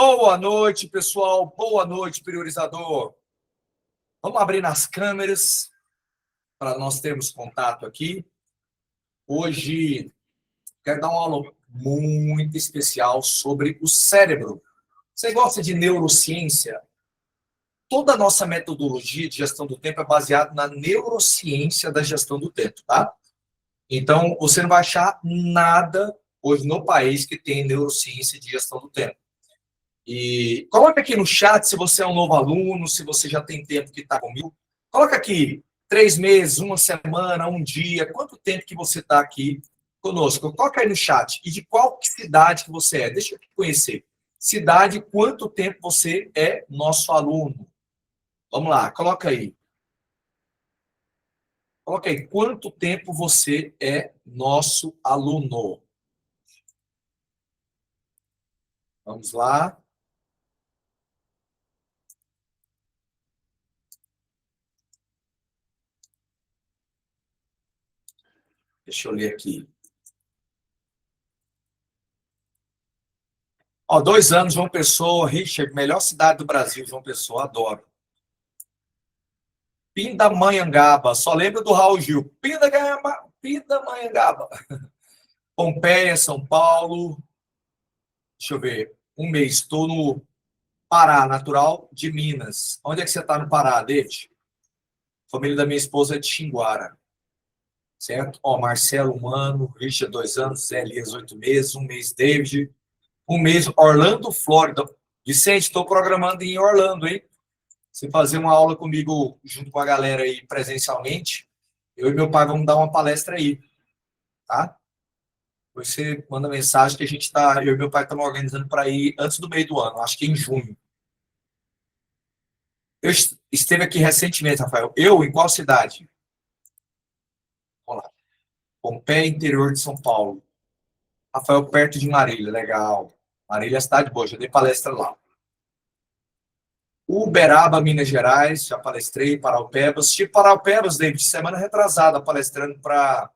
Boa noite, pessoal. Boa noite, priorizador. Vamos abrir nas câmeras para nós termos contato aqui. Hoje quero dar uma aula muito especial sobre o cérebro. Você gosta de neurociência? Toda a nossa metodologia de gestão do tempo é baseada na neurociência da gestão do tempo, tá? Então, você não vai achar nada hoje no país que tem neurociência de gestão do tempo. E coloca aqui no chat se você é um novo aluno, se você já tem tempo que está comigo. Coloca aqui 3 meses, 1 semana, 1 dia, quanto tempo que você está aqui conosco. Coloca aí no chat. E de qual cidade que você é? Deixa eu te conhecer. Cidade, quanto tempo você é nosso aluno? Vamos lá, coloca aí. Coloca aí, quanto tempo você é nosso aluno? Vamos lá. Deixa eu ler aqui. Ó, 2 anos, João Pessoa, Richard, melhor cidade do Brasil, João Pessoa, adoro. Pindamonhangaba, só lembro do Raul Gil. Pindamonhangaba. Pompeia, São Paulo. Deixa eu ver. 1 mês, estou no Pará, natural de Minas. Onde é que você está no Pará, David? A família da minha esposa é de Xinguara. Certo? Ó, Marcelo, Mano, Richard, 2 anos, Zé Elias, 8 meses, 1 mês, David. 1 mês, Orlando, Flórida. Vicente, estou programando em Orlando, hein? Você fazer uma aula comigo junto com a galera aí presencialmente, eu e meu pai vamos dar uma palestra aí, tá? Você manda mensagem que eu e meu pai estamos organizando para ir antes do meio do ano, acho que em junho. Eu esteve aqui recentemente, Rafael. Eu, em qual cidade? Vamos lá. Pompeia, interior de São Paulo. Rafael, perto de Marília, legal. Marília é cidade boa, já dei palestra lá. Uberaba, Minas Gerais, já palestrei, Paraupebas. Estive Paraupebas, David, semana retrasada, palestrando para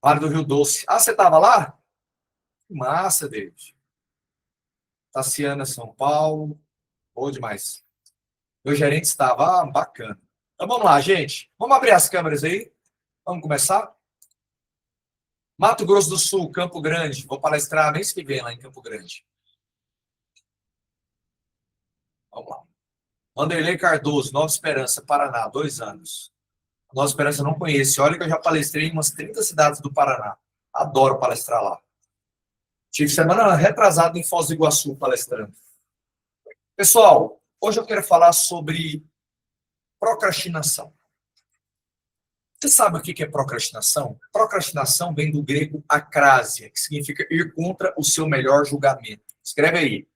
Vale do Rio Doce. Ah, você estava lá? Que massa, David. Tassiana, São Paulo. Boa demais. Meu gerente estava, bacana. Então vamos lá, gente. Vamos abrir as câmeras aí. Vamos começar? Mato Grosso do Sul, Campo Grande. Vou palestrar mês que vem lá em Campo Grande. Vamos lá. Vanderlei Cardoso, Nova Esperança, Paraná, 2 anos. Nova Esperança eu não conheço. Olha que eu já palestrei em umas 30 cidades do Paraná. Adoro palestrar lá. Tive semana retrasada em Foz do Iguaçu palestrando. Pessoal, hoje eu quero falar sobre procrastinação. Você sabe o que é procrastinação? Procrastinação vem do grego acrásia, que significa ir contra o seu melhor julgamento. Escreve aí.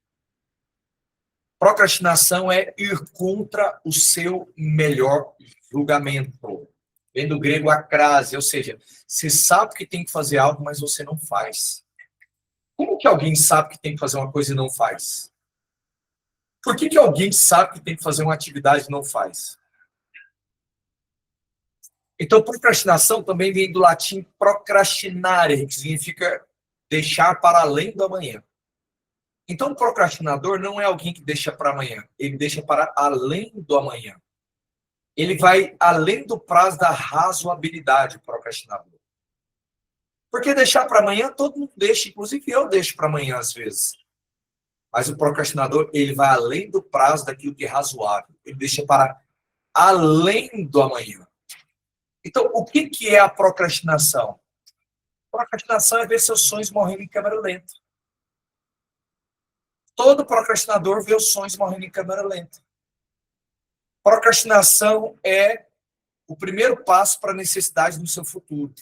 Procrastinação é ir contra o seu melhor julgamento. Vem do grego acrásia, ou seja, você sabe que tem que fazer algo, mas você não faz. Como que alguém sabe que tem que fazer uma coisa e não faz? Por que alguém sabe que tem que fazer uma atividade e não faz? Então, procrastinação também vem do latim procrastinare, que significa deixar para além do amanhã. Então, o procrastinador não é alguém que deixa para amanhã, ele deixa para além do amanhã. Ele vai além do prazo da razoabilidade, o procrastinador. Porque deixar para amanhã, todo mundo deixa, inclusive eu deixo para amanhã às vezes. Mas o procrastinador, ele vai além do prazo daquilo que é razoável. Ele deixa para além do amanhã. Então, o que é a procrastinação? Procrastinação é ver seus sonhos morrendo em câmera lenta. Todo procrastinador vê os sonhos morrendo em câmera lenta. Procrastinação é o primeiro passo para a necessidade no seu futuro.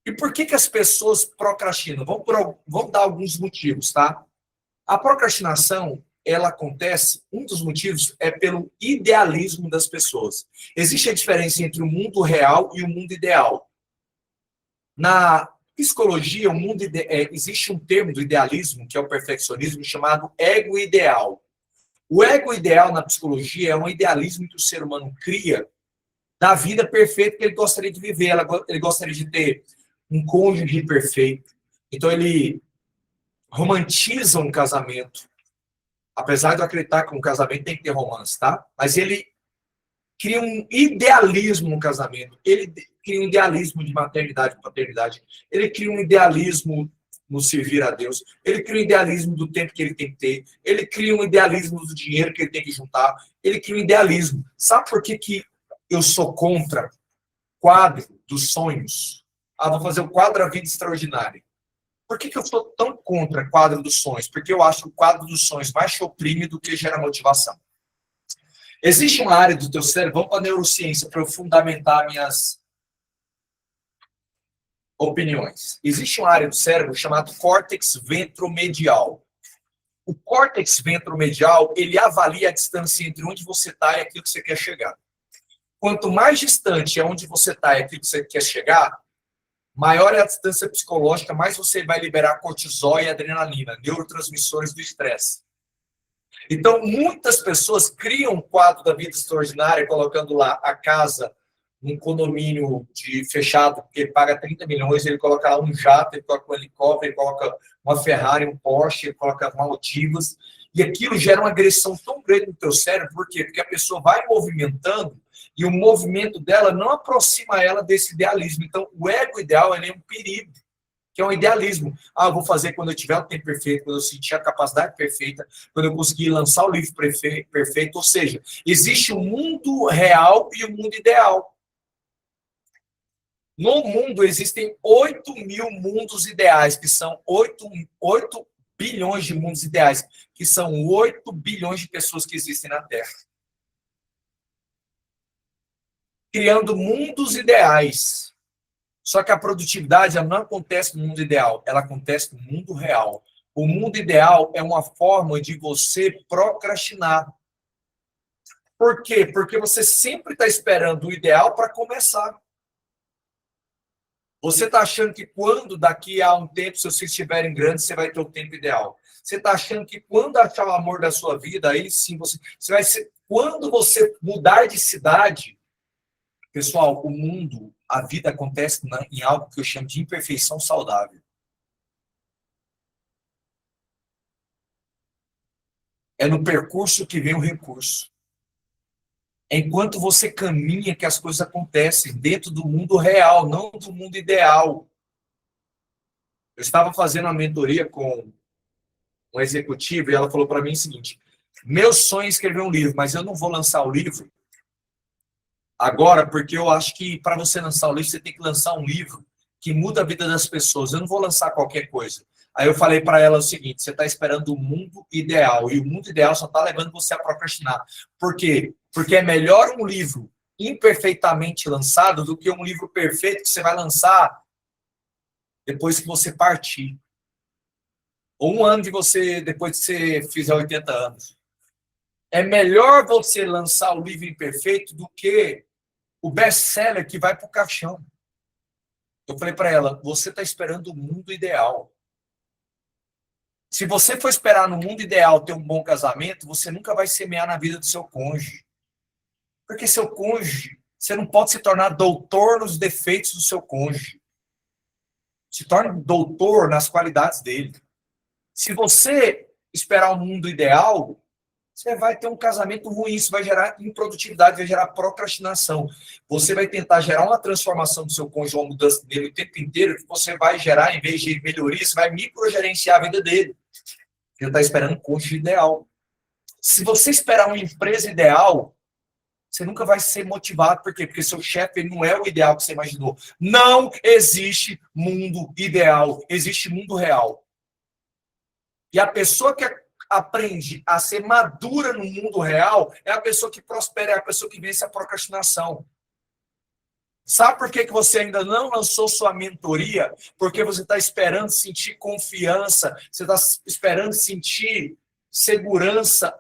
E por que as pessoas procrastinam? Vamos dar alguns motivos, tá? A procrastinação, ela acontece, um dos motivos é pelo idealismo das pessoas. Existe a diferença entre o mundo real e o mundo ideal. Na psicologia, existe um termo do idealismo, que é o perfeccionismo, chamado ego ideal. O ego ideal na psicologia é um idealismo que o ser humano cria da vida perfeita que ele gostaria de viver. Ele gostaria de ter um cônjuge perfeito. Então ele romantiza um casamento, apesar de eu acreditar que um casamento tem que ter romance, tá? Mas ele cria um idealismo no casamento, ele cria um idealismo de maternidade e paternidade, ele cria um idealismo no servir a Deus, ele cria um idealismo do tempo que ele tem que ter, ele cria um idealismo do dinheiro que ele tem que juntar, ele cria um idealismo. Sabe por que eu sou contra quadro dos sonhos? Vou fazer o quadro A Vida Extraordinária. Por que eu sou tão contra quadro dos sonhos? Porque eu acho o quadro dos sonhos mais te oprime do que gera motivação. Existe uma área do teu cérebro, vamos para a neurociência, para eu fundamentar minhas opiniões. Existe uma área do cérebro chamada córtex ventromedial. O córtex ventromedial, ele avalia a distância entre onde você está e aquilo que você quer chegar. Quanto mais distante é onde você está e aquilo que você quer chegar, maior é a distância psicológica, mais você vai liberar cortisol e adrenalina, neurotransmissores do estresse. Então, muitas pessoas criam um quadro da vida extraordinária, colocando lá a casa num condomínio fechado, porque ele paga 30 milhões, ele coloca lá um jato, ele coloca um helicóptero, ele coloca uma Ferrari, um Porsche, ele coloca Maldivas, e aquilo gera uma agressão tão grande no teu cérebro. Por quê? Porque a pessoa vai movimentando e o movimento dela não aproxima ela desse idealismo. Então, o ego ideal é um perigo, que é um idealismo. Eu vou fazer quando eu tiver o tempo perfeito, quando eu sentir a capacidade perfeita, quando eu conseguir lançar o livro perfeito. Ou seja, existe o mundo real e o mundo ideal. No mundo existem 8 mil mundos ideais, que são 8 bilhões de mundos ideais, que são 8 bilhões de pessoas que existem na Terra. Criando mundos ideais. Só que a produtividade ela não acontece no mundo ideal, ela acontece no mundo real. O mundo ideal é uma forma de você procrastinar. Por quê? Porque você sempre está esperando o ideal para começar. Você está achando que quando daqui a um tempo, se vocês estiverem grandes, você vai ter o tempo ideal. Você está achando que quando achar o amor da sua vida, aí sim você vai ser. Quando você mudar de cidade, pessoal, o mundo, a vida acontece em algo que eu chamo de imperfeição saudável. É no percurso que vem o recurso. É enquanto você caminha que as coisas acontecem dentro do mundo real, não do mundo ideal. Eu estava fazendo uma mentoria com um executivo e ela falou para mim o seguinte: meu sonho é escrever um livro, mas eu não vou lançar o livro agora, porque eu acho que para você lançar o livro, você tem que lançar um livro que muda a vida das pessoas. Eu não vou lançar qualquer coisa. Aí eu falei para ela o seguinte: você está esperando o mundo ideal, e o mundo ideal só está levando você a procrastinar. Por quê? Porque é melhor um livro imperfeitamente lançado do que um livro perfeito que você vai lançar depois que você partir. Ou um ano depois que você fizer 80 anos. É melhor você lançar o livro imperfeito do que o best-seller que vai para o caixão. Eu falei para ela: você está esperando o mundo ideal. Se você for esperar no mundo ideal ter um bom casamento, você nunca vai semear na vida do seu cônjuge. Porque seu cônjuge, você não pode se tornar doutor nos defeitos do seu cônjuge. Se torne doutor nas qualidades dele. Se você esperar o mundo ideal, você vai ter um casamento ruim, isso vai gerar improdutividade, vai gerar procrastinação. Você vai tentar gerar uma transformação do seu cônjuge, uma mudança dele o tempo inteiro, que você vai gerar, em vez de melhoria, você vai microgerenciar a vida dele. Ele está esperando um cônjuge ideal. Se você esperar uma empresa ideal, você nunca vai ser motivado. Por quê? Porque seu chefe não é o ideal que você imaginou. Não existe mundo ideal, existe mundo real. E a pessoa que aprende a ser madura no mundo real é a pessoa que prospera, é a pessoa que vence a procrastinação. Sabe por que você ainda não lançou sua mentoria? Porque você está esperando sentir confiança, você está esperando sentir segurança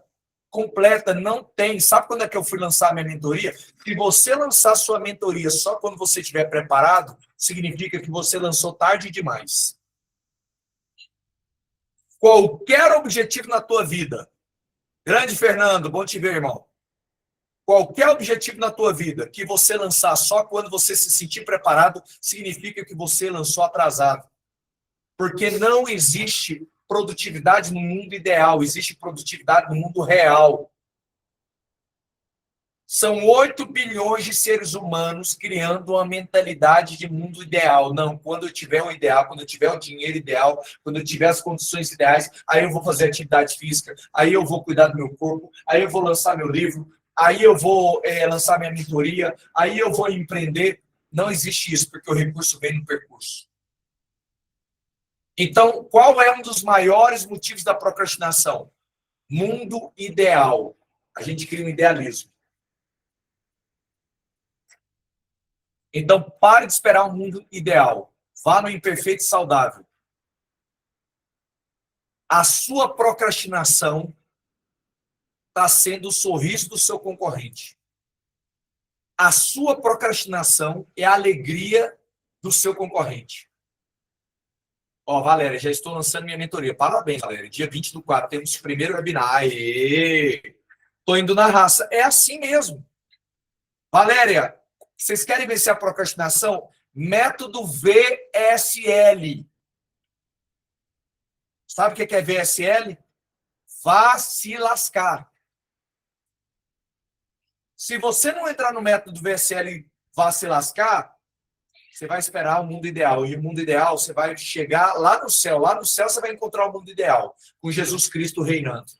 completa. Não tem. Sabe quando é que eu fui lançar a minha mentoria? Se você lançar sua mentoria só quando você estiver preparado, significa que você lançou tarde demais. Qualquer objetivo na tua vida. Grande Fernando, bom te ver, irmão. Qualquer objetivo na tua vida que você lançar só quando você se sentir preparado, significa que você lançou atrasado. Porque não existe produtividade no mundo ideal, existe produtividade no mundo real. São 8 bilhões de seres humanos criando uma mentalidade de mundo ideal. Não, quando eu tiver um ideal, quando eu tiver o dinheiro ideal, quando eu tiver as condições ideais, aí eu vou fazer atividade física, aí eu vou cuidar do meu corpo, aí eu vou lançar meu livro, aí eu vou lançar minha mentoria, aí eu vou empreender. Não existe isso, porque o recurso vem no percurso. Então, qual é um dos maiores motivos da procrastinação? Mundo ideal. A gente cria um idealismo. Então, pare de esperar um mundo ideal. Vá no imperfeito e saudável. A sua procrastinação está sendo o sorriso do seu concorrente. A sua procrastinação é a alegria do seu concorrente. Ó, Valéria, já estou lançando minha mentoria. Parabéns, Valéria. Dia 20/4, temos o primeiro webinar. Aê! Estou indo na raça. É assim mesmo. Valéria, vocês querem vencer a procrastinação? Método VSL. Sabe o que é VSL? Vá se lascar. Se você não entrar no método VSL vá se lascar, você vai esperar o mundo ideal. E o mundo ideal, você vai chegar lá no céu. Lá no céu você vai encontrar o mundo ideal, com Jesus Cristo reinando.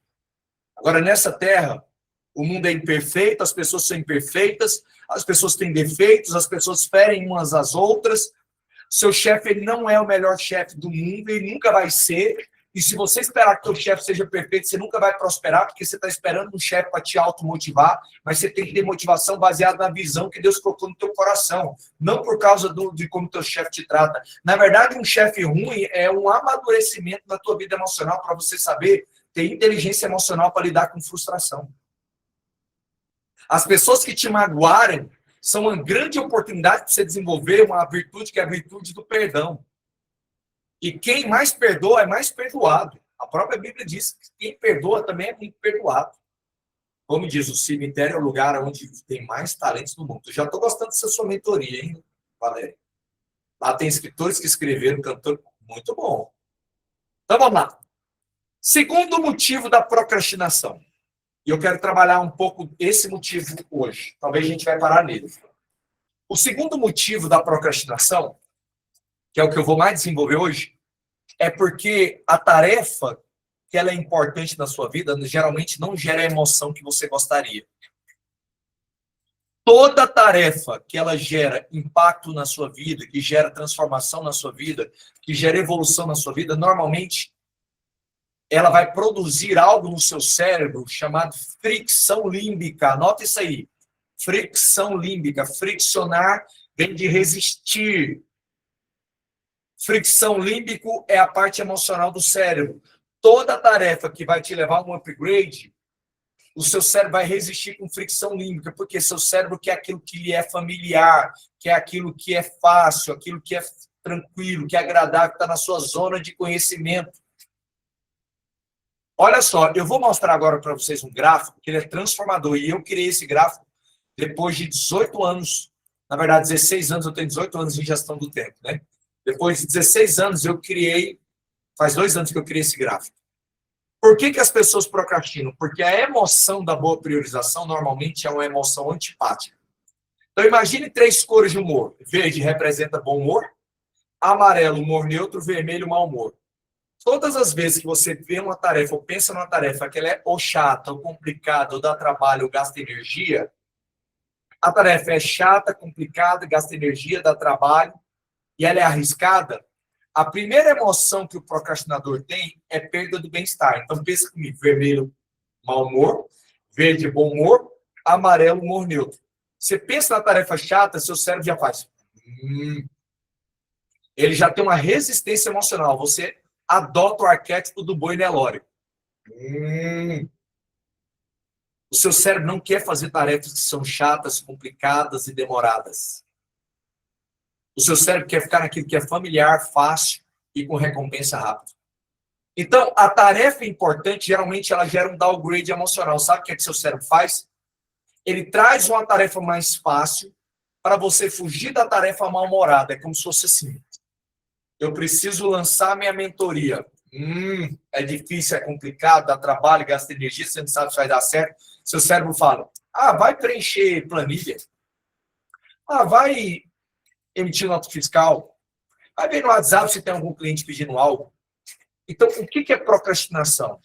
Agora, nessa terra, o mundo é imperfeito, as pessoas são imperfeitas, as pessoas têm defeitos, as pessoas ferem umas às outras. Seu chefe ele não é o melhor chefe do mundo, ele nunca vai ser. E se você esperar que o chefe seja perfeito, você nunca vai prosperar, porque você está esperando um chefe para te automotivar, mas você tem que ter motivação baseada na visão que Deus colocou no teu coração, não por causa de como teu chefe te trata. Na verdade, um chefe ruim é um amadurecimento na tua vida emocional para você saber ter inteligência emocional para lidar com frustração. As pessoas que te magoarem são uma grande oportunidade para você desenvolver uma virtude que é a virtude do perdão. E quem mais perdoa é mais perdoado. A própria Bíblia diz que quem perdoa também é muito perdoado. Como diz, o cemitério é o lugar onde tem mais talentos no mundo. Eu já estou gostando dessa sua mentoria, hein, Valéria? Lá tem escritores que escreveram, cantor, muito bom. Então vamos lá. Segundo motivo da procrastinação. E eu quero trabalhar um pouco esse motivo hoje. Talvez a gente vai parar nele. O segundo motivo da procrastinação, que é o que eu vou mais desenvolver hoje, é porque a tarefa que ela é importante na sua vida geralmente não gera a emoção que você gostaria. Toda tarefa que ela gera impacto na sua vida, que gera transformação na sua vida, que gera evolução na sua vida, normalmente ela vai produzir algo no seu cérebro chamado fricção límbica. Anota isso aí. Fricção límbica. Friccionar vem de resistir. Fricção límbico é a parte emocional do cérebro. Toda tarefa que vai te levar a um upgrade, o seu cérebro vai resistir com fricção límbica, porque seu cérebro quer aquilo que lhe é familiar, quer aquilo que é fácil, aquilo que é tranquilo, que é agradável, que está na sua zona de conhecimento. Olha só, eu vou mostrar agora para vocês um gráfico que ele é transformador. E eu criei esse gráfico depois de 18 anos. Na verdade, 16 anos, eu tenho 18 anos em gestão do tempo, né? Depois de 16 anos, eu criei... Faz 2 anos que eu criei esse gráfico. Por que as pessoas procrastinam? Porque a emoção da boa priorização, normalmente, é uma emoção antipática. Então, imagine 3 cores de humor. Verde representa bom humor. Amarelo, humor neutro. Vermelho, mau humor. Todas as vezes que você vê uma tarefa ou pensa numa tarefa que ela é ou chata, ou complicada, ou dá trabalho, ou gasta energia, a tarefa é chata, complicada, gasta energia, dá trabalho, e ela é arriscada, a primeira emoção que o procrastinador tem é perda do bem-estar. Então, pensa comigo, vermelho, mau humor, verde, bom humor, amarelo, humor neutro. Você pensa na tarefa chata, seu cérebro já faz. Ele já tem uma resistência emocional. Você adota o arquétipo do boi Nelore. O seu cérebro não quer fazer tarefas que são chatas, complicadas e demoradas. O seu cérebro quer ficar naquilo que é familiar, fácil e com recompensa rápida. Então, a tarefa importante, geralmente, ela gera um downgrade emocional. Sabe o que é que seu cérebro faz? ele traz uma tarefa mais fácil para você fugir da tarefa mal-humorada. É como se fosse assim: eu preciso lançar minha mentoria. É difícil, é complicado, dá trabalho, gasta energia, você não sabe se vai dar certo. Seu cérebro fala: vai preencher planilha. Vai emitir nota fiscal. Vai ver no WhatsApp se tem algum cliente pedindo algo. Então, o que é procrastinação?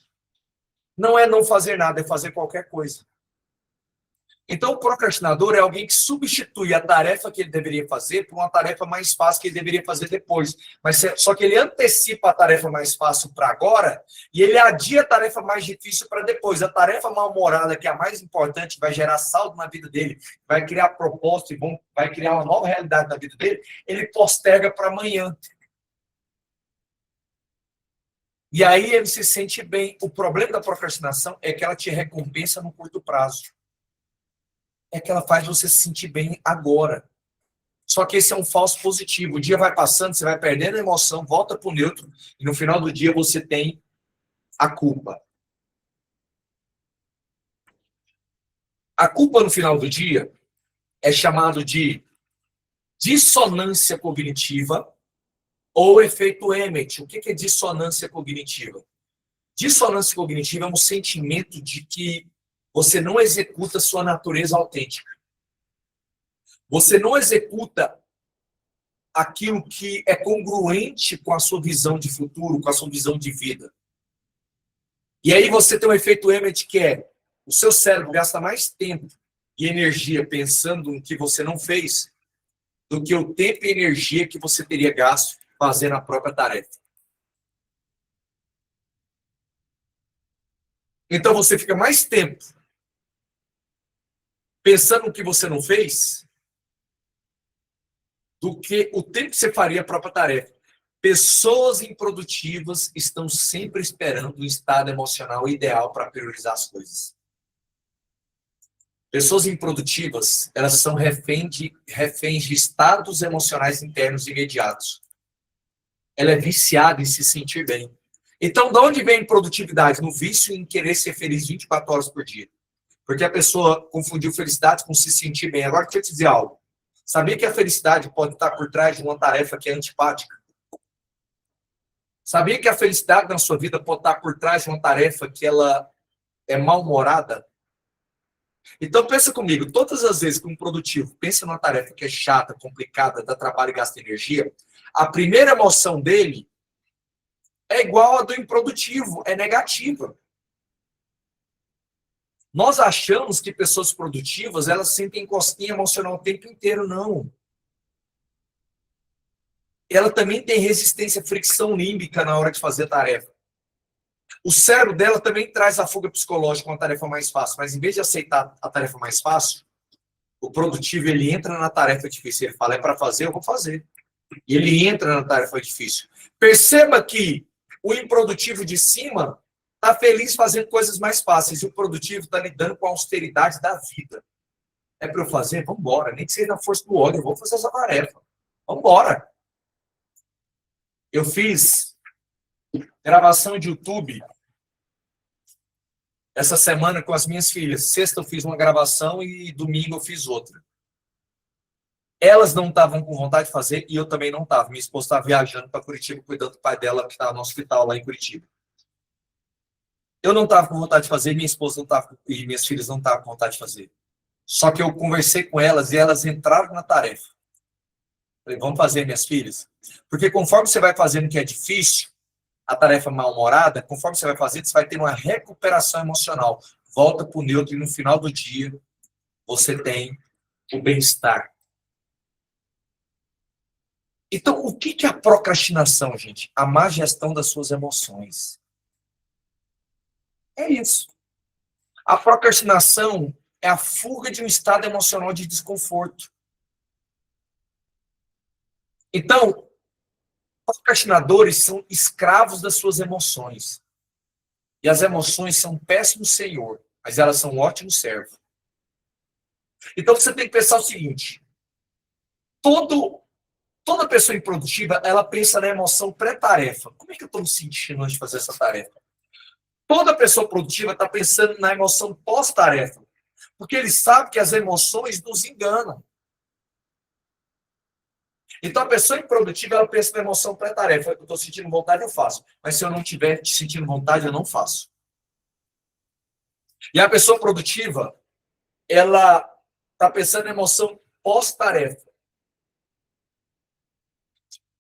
Não é não fazer nada, é fazer qualquer coisa. Então, o procrastinador é alguém que substitui a tarefa que ele deveria fazer por uma tarefa mais fácil que ele deveria fazer depois. Só que ele antecipa a tarefa mais fácil para agora e ele adia a tarefa mais difícil para depois. A tarefa mal-humorada, que é a mais importante, vai gerar saldo na vida dele, vai criar propósito e vai criar uma nova realidade na vida dele, ele posterga para amanhã. E aí ele se sente bem. O problema da procrastinação é que ela te recompensa no curto prazo. É que ela faz você se sentir bem agora. Só que esse é um falso positivo. O dia vai passando, você vai perdendo a emoção, volta para o neutro, e no final do dia você tem a culpa. A culpa no final do dia é chamado de dissonância cognitiva ou efeito Emmett. O que é dissonância cognitiva? Dissonância cognitiva é um sentimento de que você não executa sua natureza autêntica. Você não executa aquilo que é congruente com a sua visão de futuro, com a sua visão de vida. E aí você tem um efeito Emmett, que é o seu cérebro gasta mais tempo e energia pensando no que você não fez do que o tempo e energia que você teria gasto fazendo a própria tarefa. Então você fica mais tempo pensando no que você não fez do que o tempo que você faria a própria tarefa. Pessoas improdutivas estão sempre esperando um estado emocional ideal para priorizar as coisas. Pessoas improdutivas, elas são reféns de estados emocionais internos imediatos. Ela é viciada em se sentir bem. Então, de onde vem produtividade? No vício em querer ser feliz 24 horas por dia. Porque a pessoa confundiu felicidade com se sentir bem. Agora, deixa eu te dizer algo. Sabia que a felicidade pode estar por trás de uma tarefa que é antipática? Sabia que a felicidade na sua vida pode estar por trás de uma tarefa que ela é mal-humorada? Então, pensa comigo. Todas as vezes que um produtivo pensa numa tarefa que é chata, complicada, dá trabalho e gasta energia, a primeira emoção dele é igual a do improdutivo, é negativa. Nós achamos que pessoas produtivas, elas sentem cosquinha emocional o tempo inteiro. Não. Ela também tem resistência à fricção límbica na hora de fazer a tarefa. O cérebro dela também traz a fuga psicológica, uma tarefa mais fácil, mas em vez de aceitar a tarefa mais fácil, o produtivo, ele entra na tarefa difícil. Ele fala: é para fazer, eu vou fazer. E ele entra na tarefa difícil. Perceba que o improdutivo de cima está feliz fazendo coisas mais fáceis e o produtivo está lidando com a austeridade da vida. É para eu fazer? Vamos embora. Nem que seja na força do ódio, eu vou fazer essa tarefa. Vamos embora. Eu fiz gravação de YouTube essa semana com as minhas filhas. Sexta eu fiz uma gravação e domingo eu fiz outra. Elas não estavam com vontade de fazer e eu também não estava. Minha esposa estava viajando para Curitiba, cuidando do pai dela, que estava no hospital lá em Curitiba. Eu não estava com vontade de fazer, minha esposa não estava, e minhas filhas não estavam com vontade de fazer. Só que eu conversei com elas e elas entraram na tarefa. Falei: vamos fazer, minhas filhas? Porque conforme você vai fazendo que é difícil, a tarefa mal-humorada, conforme você vai fazendo, você vai ter uma recuperação emocional. Volta para o neutro e no final do dia você tem o bem-estar. Então, o que é a procrastinação, gente? A má gestão das suas emoções. É isso. A procrastinação é a fuga de um estado emocional de desconforto. Então, procrastinadores são escravos das suas emoções. E as emoções são um péssimo senhor, mas elas são um ótimo servo. Então, você tem que pensar o seguinte: toda pessoa improdutiva, ela pensa na emoção pré-tarefa. Como é que eu estou me sentindo antes de fazer essa tarefa? Toda pessoa produtiva está pensando na emoção pós-tarefa. Porque ele sabe que as emoções nos enganam. Então, a pessoa improdutiva, ela pensa na emoção pré-tarefa. Eu estou sentindo vontade, eu faço. Mas se eu não estiver sentindo vontade, eu não faço. E a pessoa produtiva, ela está pensando na emoção pós-tarefa.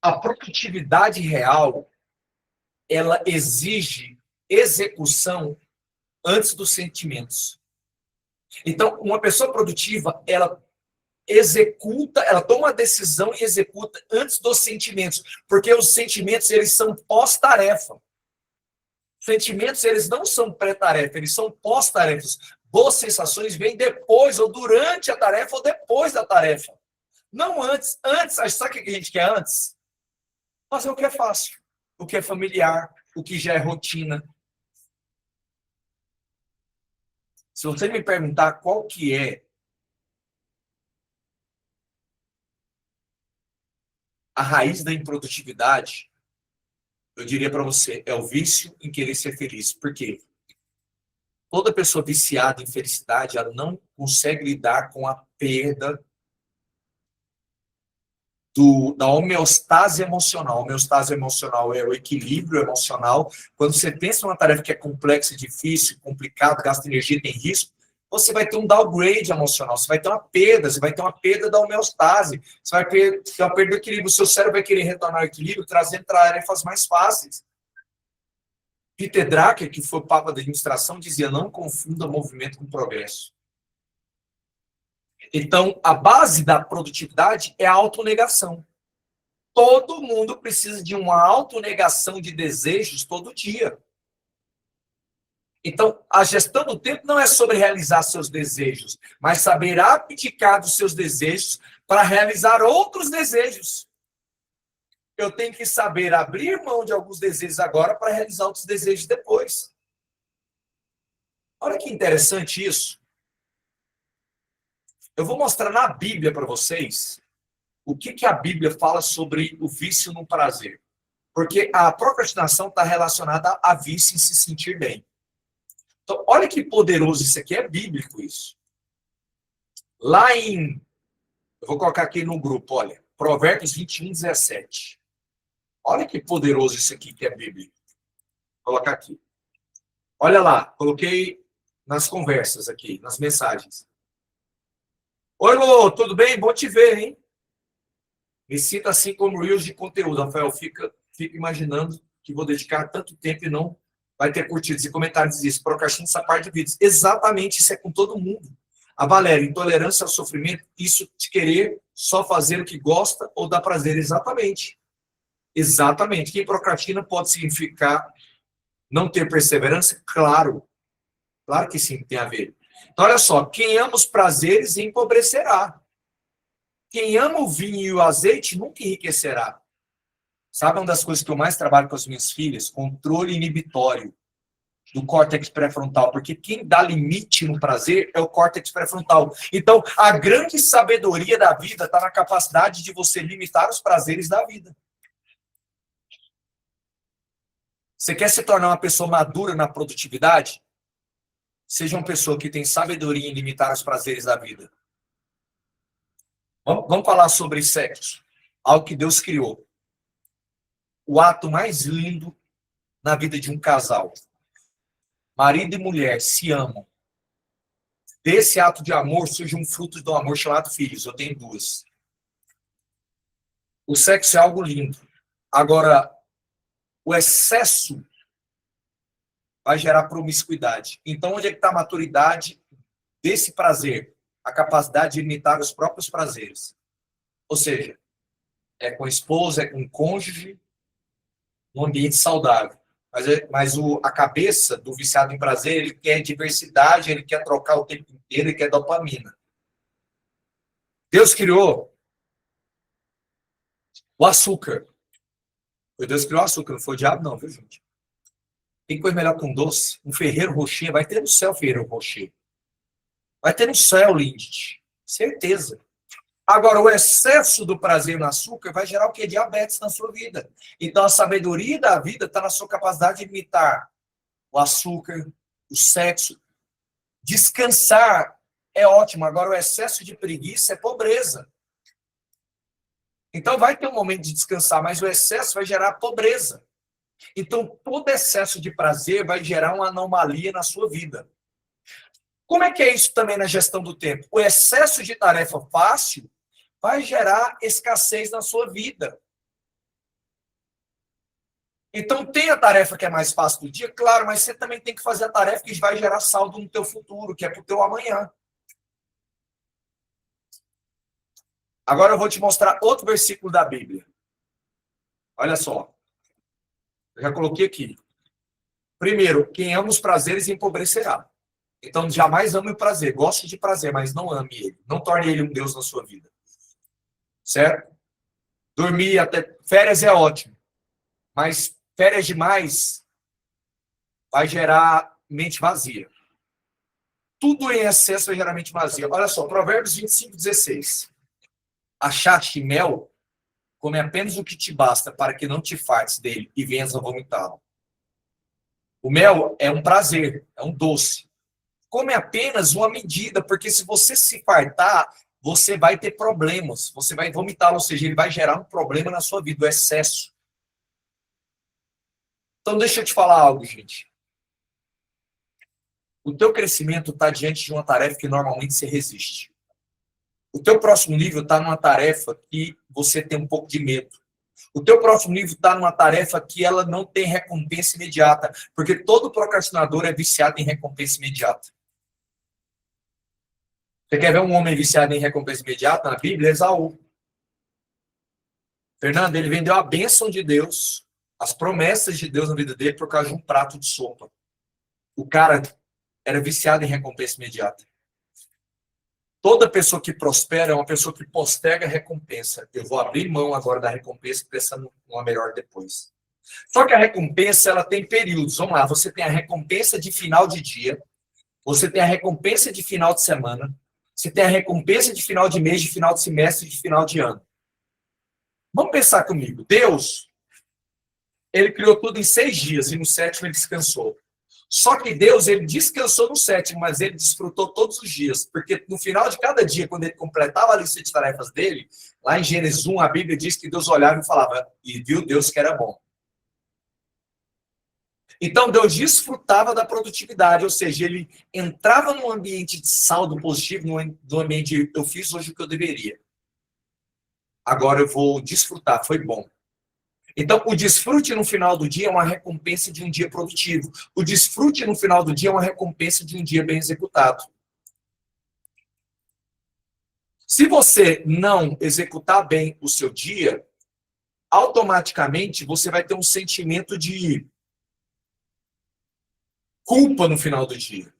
A produtividade real, ela exige execução antes dos sentimentos. Então, uma pessoa produtiva, ela executa, ela toma a decisão e executa antes dos sentimentos, porque os sentimentos, eles são pós-tarefa. Sentimentos, eles não são pré-tarefa, eles são pós-tarefas. Boas sensações vêm depois, ou durante a tarefa, ou depois da tarefa. Não antes. Antes, sabe o que a gente quer antes? Fazer o que é fácil, o que é familiar, o que já é rotina. Se você me perguntar qual que é a raiz da improdutividade, eu diria para você, é o vício em querer ser feliz. Por quê? Toda pessoa viciada em felicidade, ela não consegue lidar com a perda da homeostase emocional. A homeostase emocional é o equilíbrio emocional. Quando você pensa numa tarefa que é complexa, difícil, complicada, gasta energia, tem risco, você vai ter um downgrade emocional, você vai ter uma perda da homeostase, você vai ter uma perda do equilíbrio. O seu cérebro vai querer retornar ao equilíbrio, trazendo tarefas mais fáceis. Peter Drucker, que foi o papa da administração, dizia: não confunda movimento com progresso. Então, a base da produtividade é a autonegação. Todo mundo precisa de uma autonegação de desejos todo dia. Então, a gestão do tempo não é sobre realizar seus desejos, mas saber abdicar dos seus desejos para realizar outros desejos. Eu tenho que saber abrir mão de alguns desejos agora para realizar outros desejos depois. Olha que interessante isso. Eu vou mostrar na Bíblia para vocês o que a Bíblia fala sobre o vício no prazer. Porque a procrastinação está relacionada a vício em se sentir bem. Então, olha que poderoso isso aqui, é bíblico isso. Lá em, eu vou colocar aqui no grupo, olha, Provérbios 21, 17. Olha que poderoso isso aqui que é bíblico. Vou colocar aqui. Olha lá, coloquei nas conversas aqui, nas mensagens. Oi, Lô, tudo bem? Bom te ver, hein? Me sinto assim como reels de conteúdo, Rafael. Fica imaginando que vou dedicar tanto tempo e não vai ter curtidas e comentários disso. Procrastine essa parte de vídeos. Exatamente, isso é com todo mundo. A Valéria, intolerância ao sofrimento, isso de querer só fazer o que gosta ou dá prazer. Exatamente. Exatamente. Quem procrastina pode significar não ter perseverança? Claro. Claro que sim, tem a ver. Então, olha só, quem ama os prazeres empobrecerá. Quem ama o vinho e o azeite nunca enriquecerá. Sabe uma das coisas que eu mais trabalho com as minhas filhas? Controle inibitório do córtex pré-frontal. Porque quem dá limite no prazer é o córtex pré-frontal. Então, a grande sabedoria da vida está na capacidade de você limitar os prazeres da vida. Você quer se tornar uma pessoa madura na produtividade? Seja uma pessoa que tem sabedoria em limitar os prazeres da vida. Vamos falar sobre sexo. Algo que Deus criou. O ato mais lindo na vida de um casal. Marido e mulher se amam. Desse ato de amor surge um fruto do amor chamado filhos. Eu tenho 2. O sexo é algo lindo. Agora, o excesso vai gerar promiscuidade. Então, onde é que está a maturidade desse prazer? A capacidade de limitar os próprios prazeres. Ou seja, é com a esposa, é com o cônjuge, num ambiente saudável. Mas a cabeça do viciado em prazer, ele quer diversidade, ele quer trocar o tempo inteiro, ele quer dopamina. Deus criou o açúcar. Foi Deus que criou o açúcar, não foi o diabo não, viu, gente? Tem coisa melhor que um doce? Um Ferreiro Rocher, vai ter no céu Ferreiro Rocher. Vai ter no céu, Lindt. Certeza. Agora, o excesso do prazer no açúcar vai gerar o quê? Diabetes na sua vida. Então, a sabedoria da vida está na sua capacidade de limitar o açúcar, o sexo, descansar é ótimo. Agora, o excesso de preguiça é pobreza. Então, vai ter um momento de descansar, mas o excesso vai gerar pobreza. Então, todo excesso de prazer vai gerar uma anomalia na sua vida. Como é que é isso também na gestão do tempo? O excesso de tarefa fácil vai gerar escassez na sua vida. Então, tem a tarefa que é mais fácil do dia, claro, mas você também tem que fazer a tarefa que vai gerar saldo no teu futuro, que é para o teu amanhã. Agora eu vou te mostrar outro versículo da Bíblia. Olha só. Eu já coloquei aqui. Primeiro, quem ama os prazeres empobrecerá. Então, jamais ame o prazer. Goste de prazer, mas não ame ele. Não torne ele um Deus na sua vida. Certo? Dormir até... Férias é ótimo. Mas férias demais vai gerar mente vazia. Tudo em excesso vai gerar mente vazia. Olha só, Provérbios 25:16. Achaste mel, come apenas o que te basta, para que não te fartes dele e venhas a vomitá-lo. O mel é um prazer, é um doce. Come apenas uma medida, porque se você se fartar, você vai ter problemas, você vai vomitá-lo, ou seja, ele vai gerar um problema na sua vida, o excesso. Então, deixa eu te falar algo, gente. O teu crescimento está diante de uma tarefa que normalmente você resiste. O teu próximo nível está numa tarefa que você tem um pouco de medo. O teu próximo nível está numa tarefa que ela não tem recompensa imediata, porque todo procrastinador é viciado em recompensa imediata. Você quer ver um homem viciado em recompensa imediata na Bíblia? Esaú. Fernando, ele vendeu a bênção de Deus, as promessas de Deus na vida dele por causa de um prato de sopa. O cara era viciado em recompensa imediata. Toda pessoa que prospera é uma pessoa que posterga a recompensa. Eu vou abrir mão agora da recompensa pensando numa melhor depois. Só que a recompensa, ela tem períodos. Vamos lá, você tem a recompensa de final de dia, você tem a recompensa de final de semana, você tem a recompensa de final de mês, de final de semestre, de final de ano. Vamos pensar comigo. Deus, ele criou tudo em 6 dias e no 7º ele descansou. Só que Deus, ele descansou no 7º, mas ele desfrutou todos os dias. Porque no final de cada dia, quando ele completava a lista de tarefas dele, lá em Gênesis 1, a Bíblia diz que Deus olhava e falava, e viu Deus que era bom. Então, Deus desfrutava da produtividade, ou seja, ele entrava num ambiente de saldo positivo, no ambiente de eu fiz hoje o que eu deveria. Agora eu vou desfrutar, foi bom. Então, o desfrute no final do dia é uma recompensa de um dia produtivo. O desfrute no final do dia é uma recompensa de um dia bem executado. Se você não executar bem o seu dia, automaticamente você vai ter um sentimento de culpa no final do dia.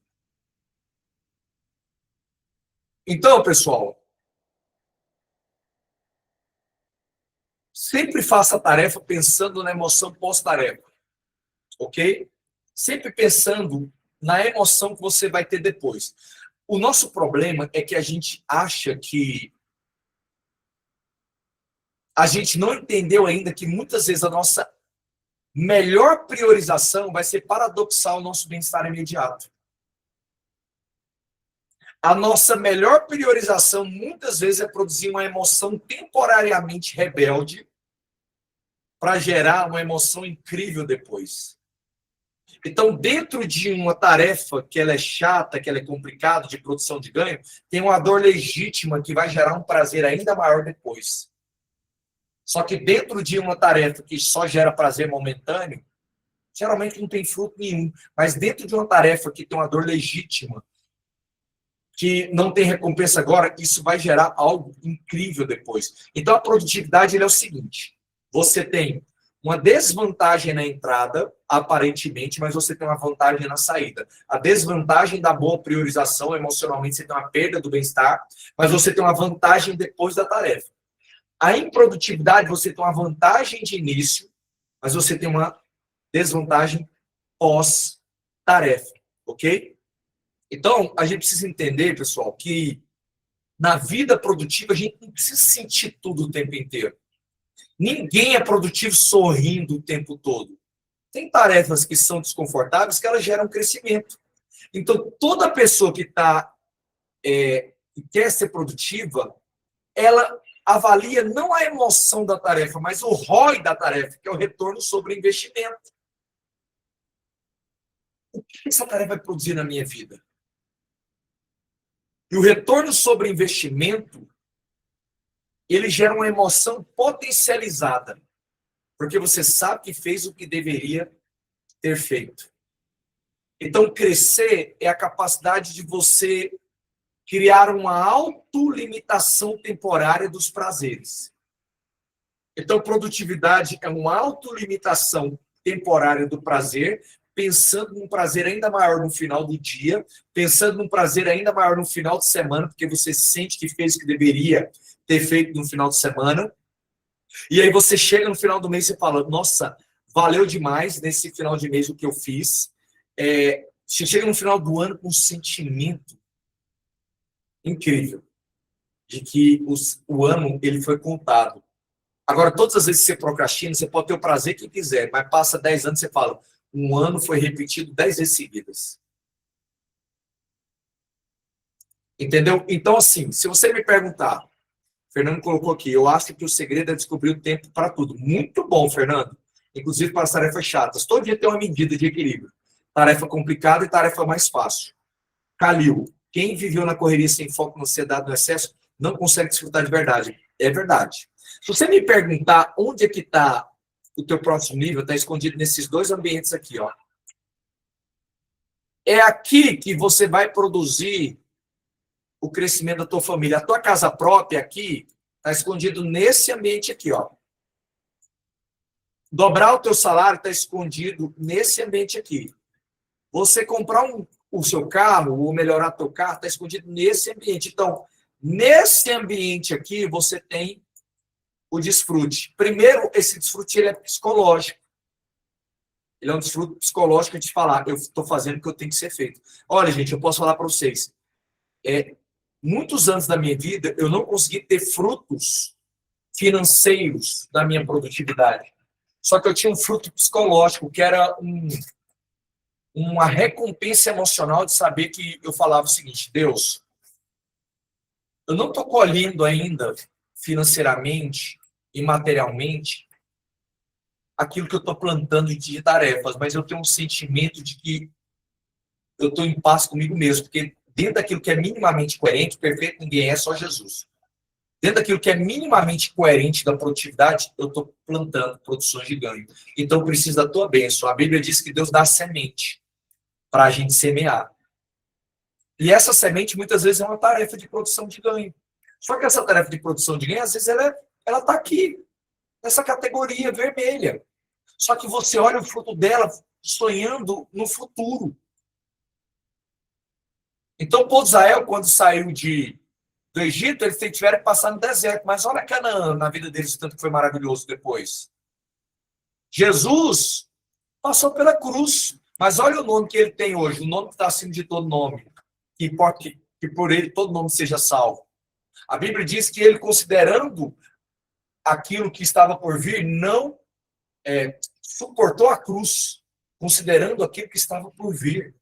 Então, pessoal, sempre faça a tarefa pensando na emoção pós-tarefa, ok? Sempre pensando na emoção que você vai ter depois. O nosso problema é que a gente acha que a gente não entendeu ainda que muitas vezes a nossa melhor priorização vai ser paradoxal ao nosso bem-estar imediato. A nossa melhor priorização muitas vezes é produzir uma emoção temporariamente rebelde para gerar uma emoção incrível depois. Então, dentro de uma tarefa que ela é chata, que ela é complicada, de produção de ganho, tem uma dor legítima que vai gerar um prazer ainda maior depois. Só que dentro de uma tarefa que só gera prazer momentâneo, geralmente não tem fruto nenhum. Mas dentro de uma tarefa que tem uma dor legítima, que não tem recompensa agora, isso vai gerar algo incrível depois. Então, a produtividade é o seguinte. Você tem uma desvantagem na entrada, aparentemente, mas você tem uma vantagem na saída. A desvantagem da boa priorização, emocionalmente, você tem uma perda do bem-estar, mas você tem uma vantagem depois da tarefa. A improdutividade, você tem uma vantagem de início, mas você tem uma desvantagem pós-tarefa, ok? Então, a gente precisa entender, pessoal, que na vida produtiva a gente não precisa sentir tudo o tempo inteiro. Ninguém é produtivo sorrindo o tempo todo. Tem tarefas que são desconfortáveis que elas geram crescimento. Então, toda pessoa que está e quer ser produtiva, ela avalia não a emoção da tarefa, mas o ROI da tarefa, que é o retorno sobre investimento. O que essa tarefa vai produzir na minha vida? E o retorno sobre investimento, ele gera uma emoção potencializada, porque você sabe que fez o que deveria ter feito. Então, crescer é a capacidade de você criar uma autolimitação temporária dos prazeres. Então, produtividade é uma autolimitação temporária do prazer, pensando num prazer ainda maior no final do dia, pensando num prazer ainda maior no final de semana, porque você sente que fez o que deveria ter feito no final de semana. E aí você chega no final do mês e fala, nossa, valeu demais nesse final de mês o que eu fiz. Você chega no final do ano com um sentimento incrível de que o ano ele foi contado. Agora, todas as vezes que você procrastina, você pode ter o prazer que quiser, mas passa 10 anos e você fala, um ano foi repetido 10 vezes seguidas. Entendeu? Então, assim, se você me perguntar, Fernando colocou aqui, eu acho que o segredo é descobrir o tempo para tudo. Muito bom, Fernando. Inclusive para as tarefas chatas. Todo dia tem uma medida de equilíbrio. Tarefa complicada e tarefa mais fácil. Calil, quem viveu na correria sem foco, na ansiedade, no excesso, não consegue desfrutar de verdade. É verdade. Se você me perguntar onde é que está o teu próximo nível, está escondido nesses dois ambientes aqui, ó. É aqui que você vai produzir o crescimento da tua família. A tua casa própria aqui está escondido nesse ambiente aqui, ó. Dobrar o teu salário está escondido nesse ambiente aqui. Você comprar o seu carro ou melhorar o teu carro está escondido nesse ambiente. Então, nesse ambiente aqui, você tem o desfrute. Primeiro, esse desfrute ele é psicológico. Ele é um desfrute psicológico de falar, eu estou fazendo o que eu tenho que ser feito. Olha, gente, eu posso falar para vocês. Muitos anos da minha vida, eu não consegui ter frutos financeiros da minha produtividade. Só que eu tinha um fruto psicológico, que era uma recompensa emocional de saber que eu falava o seguinte, Deus, eu não estou colhendo ainda financeiramente e materialmente aquilo que eu estou plantando de tarefas, mas eu tenho um sentimento de que eu estou em paz comigo mesmo, porque dentro daquilo que é minimamente coerente, perfeito ninguém é, só Jesus. Dentro daquilo que é minimamente coerente da produtividade, eu estou plantando produções de ganho. Então, eu preciso da tua bênção. A Bíblia diz que Deus dá semente para a gente semear. E essa semente, muitas vezes, é uma tarefa de produção de ganho. Só que essa tarefa de produção de ganho, às vezes, ela está aqui, nessa categoria vermelha. Só que você olha o fruto dela sonhando no futuro. Então, o povo de Israel, quando saiu do Egito, eles tiveram que passar no deserto. Mas olha Canaã na vida deles, tanto que foi maravilhoso depois. Jesus passou pela cruz. Mas olha o nome que ele tem hoje, o nome que está acima de todo nome. Que por ele todo nome seja salvo. A Bíblia diz que ele, considerando aquilo que estava por vir, não suportou a cruz, considerando aquilo que estava por vir.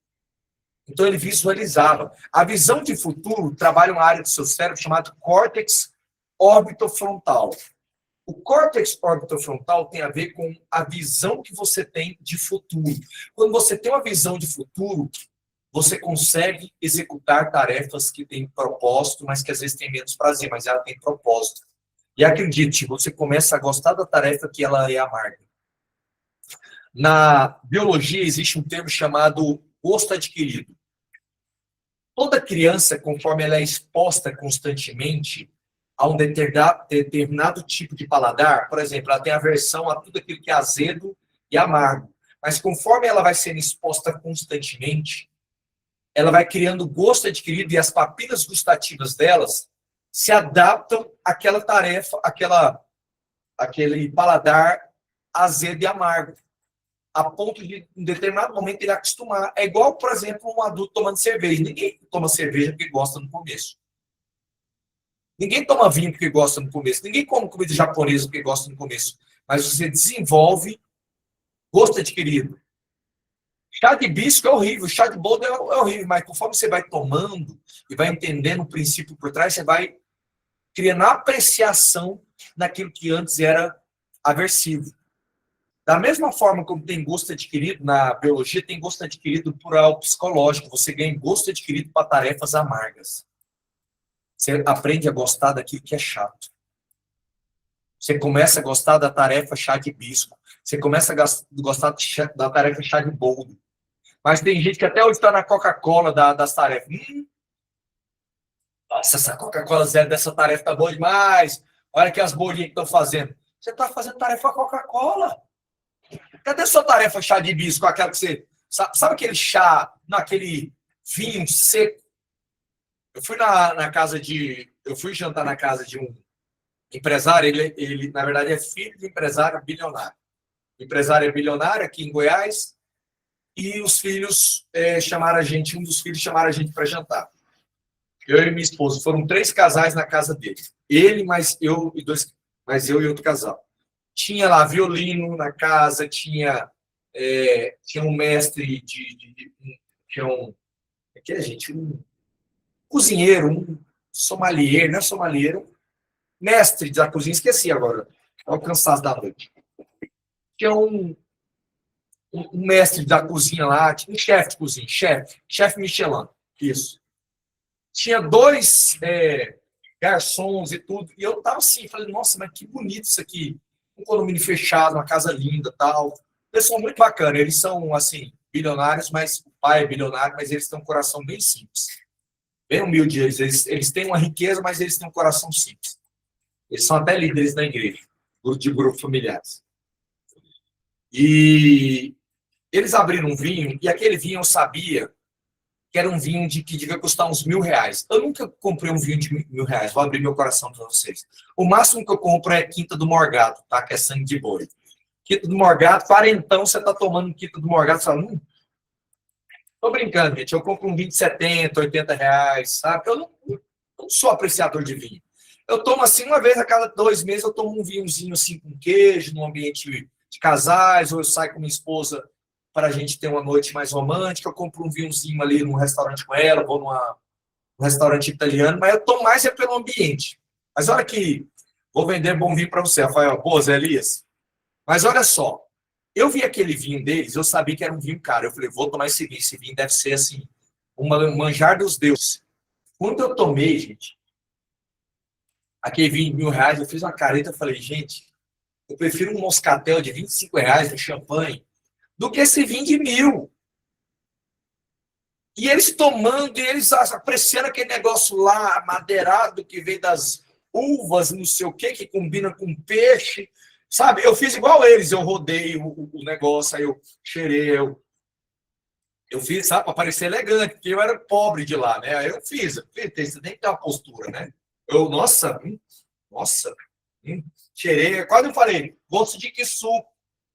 Então, ele visualizava. A visão de futuro trabalha uma área do seu cérebro chamada córtex orbitofrontal. O córtex orbitofrontal tem a ver com a visão que você tem de futuro. Quando você tem uma visão de futuro, você consegue executar tarefas que têm propósito, mas que às vezes têm menos prazer, mas ela tem propósito. E acredite, você começa a gostar da tarefa que ela é amarga. Na biologia existe um termo chamado gosto adquirido. Toda criança, conforme ela é exposta constantemente a um determinado tipo de paladar, por exemplo, ela tem aversão a tudo aquilo que é azedo e amargo. Mas conforme ela vai sendo exposta constantemente, ela vai criando gosto adquirido e as papilas gustativas delas se adaptam àquela tarefa, aquele paladar azedo e amargo, a ponto de, em determinado momento, ele acostumar. É igual, por exemplo, um adulto tomando cerveja. Ninguém toma cerveja porque gosta no começo. Ninguém toma vinho porque gosta no começo. Ninguém come comida japonesa porque gosta no começo. Mas você desenvolve gosto adquirido. Chá de hibisco é horrível, chá de boldo é horrível, mas conforme você vai tomando e vai entendendo o princípio por trás, você vai criando apreciação naquilo que antes era aversivo. Da mesma forma como tem gosto adquirido na biologia, tem gosto adquirido por algo psicológico. Você ganha gosto adquirido para tarefas amargas. Você aprende a gostar daquilo que é chato. Você começa a gostar da tarefa chá de hibisco. Você começa a gostar da tarefa chá de boldo. Mas tem gente que até hoje está na Coca-Cola das tarefas. Nossa, essa Coca-Cola zero dessa tarefa tá boa demais. Olha que as bolinhas que estão fazendo. Você está fazendo tarefa Coca-Cola. Cadê sua tarefa chá de hibisco? Aquela que você... Sabe aquele chá, aquele vinho seco? Eu fui Eu fui jantar na casa de um empresário. Ele na verdade, é filho de empresário bilionário. O empresário é bilionário aqui em Goiás. E os filhos chamaram a gente, um dos filhos chamaram a gente para jantar. Eu e minha esposa, foram 3 casais na casa dele. Ele, mais eu e outro casal. Tinha lá violino na casa, tinha um mestre tinha um, aqui é gente, um cozinheiro, um sommelier, não é sommelier, mestre da cozinha, esqueci agora, ao cansado da noite. Tinha um mestre da cozinha lá, tinha um chefe de cozinha, chefe Michelin, isso. Tinha 2 garçons e tudo, e eu tava assim, falei, nossa, mas que bonito isso aqui, um condomínio fechado, uma casa linda, tal. Pessoal muito bacana, eles são, assim, bilionários, mas o pai é bilionário, mas eles têm um coração bem simples, bem humilde, eles têm uma riqueza, mas eles têm um coração simples. Eles são até líderes da igreja, de grupos familiares. E eles abriram um vinho, e aquele vinho eu sabia que era um vinho que devia custar uns R$1.000. Eu nunca comprei um vinho de R$1.000, vou abrir meu coração para vocês. O máximo que eu compro é Quinta do Morgado, tá? Que é sangue de boi. Quinta do Morgado, quarentão, você tá tomando Quinta do Morgado, você fala, tô brincando, gente, eu compro um vinho de R$70, R$80, sabe? Eu não sou apreciador de vinho. Eu tomo assim, uma vez a cada 2 meses, eu tomo um vinhozinho assim com queijo, num ambiente de casais, ou eu saio com minha esposa para a gente ter uma noite mais romântica, eu compro um vinhozinho ali num restaurante com ela, vou num restaurante italiano, mas eu tomo mais pelo ambiente. Mas olha que vou vender bom vinho para você, Rafael. Pô, Zé Elias. Mas olha só, eu vi aquele vinho deles, eu sabia que era um vinho caro. Eu falei, vou tomar esse vinho deve ser assim, um manjar dos deuses. Quando eu tomei, gente, aquele vinho de R$1.000, eu fiz uma careta, eu falei, gente, eu prefiro um moscatel de R$25, um champanhe, do que esse vinho de 1.000. E eles tomando, e eles apreciando aquele negócio lá, madeirado, que vem das uvas, não sei o quê, que combina com peixe. Sabe, eu fiz igual eles, eu rodei o negócio, aí eu cheirei, eu fiz, sabe, para parecer elegante, porque eu era pobre de lá, né? Aí eu fiz, você tem que ter uma postura, né? Nossa, cheirei, quase eu falei, gosto de kisuke,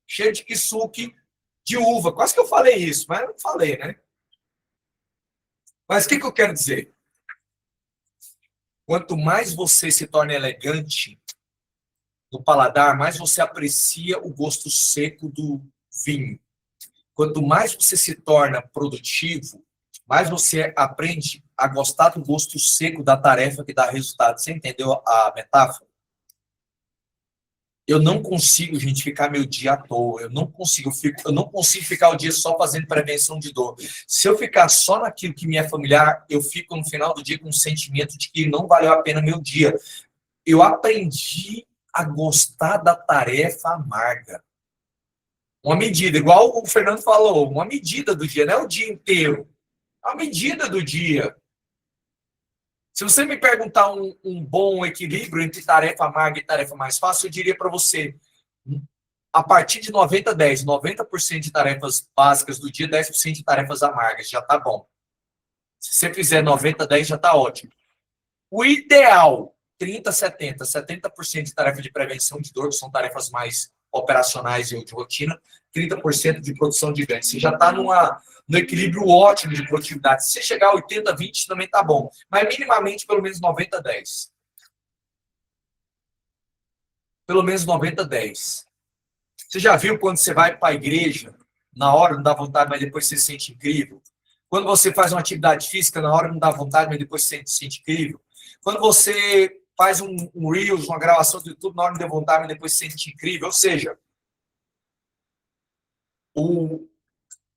cheiro de kisuke, de uva. Quase que eu falei isso, mas eu não falei, né? Mas o que eu quero dizer? Quanto mais você se torna elegante no paladar, mais você aprecia o gosto seco do vinho. Quanto mais você se torna produtivo, mais você aprende a gostar do gosto seco da tarefa que dá resultado. Você entendeu a metáfora? Eu não consigo, gente, ficar meu dia à toa. Eu não consigo ficar o dia só fazendo prevenção de dor. Se eu ficar só naquilo que me é familiar, eu fico no final do dia com um sentimento de que não valeu a pena meu dia. Eu aprendi a gostar da tarefa amarga. Uma medida, igual o Fernando falou, uma medida do dia, não é o dia inteiro. A medida do dia. Se você me perguntar um bom equilíbrio entre tarefa amarga e tarefa mais fácil, eu diria para você, a partir de 90-10, 90% de tarefas básicas do dia, 10% de tarefas amargas, já está bom. Se você fizer 90-10, já está ótimo. O ideal, 30-70, 70% de tarefa de prevenção de dor, que são tarefas mais operacionais e de rotina, 30% de produção de ganho. Você já está no equilíbrio ótimo de produtividade. Se você chegar a 80-20, também está bom. Mas minimamente, pelo menos 90-10. Pelo menos 90-10. Você já viu quando você vai para a igreja, na hora não dá vontade, mas depois você se sente incrível. Quando você faz uma atividade física, na hora não dá vontade, mas depois você se sente incrível. Quando você faz um Reels, uma gravação do YouTube, na hora não deu vontade, mas depois se sente incrível. Ou seja,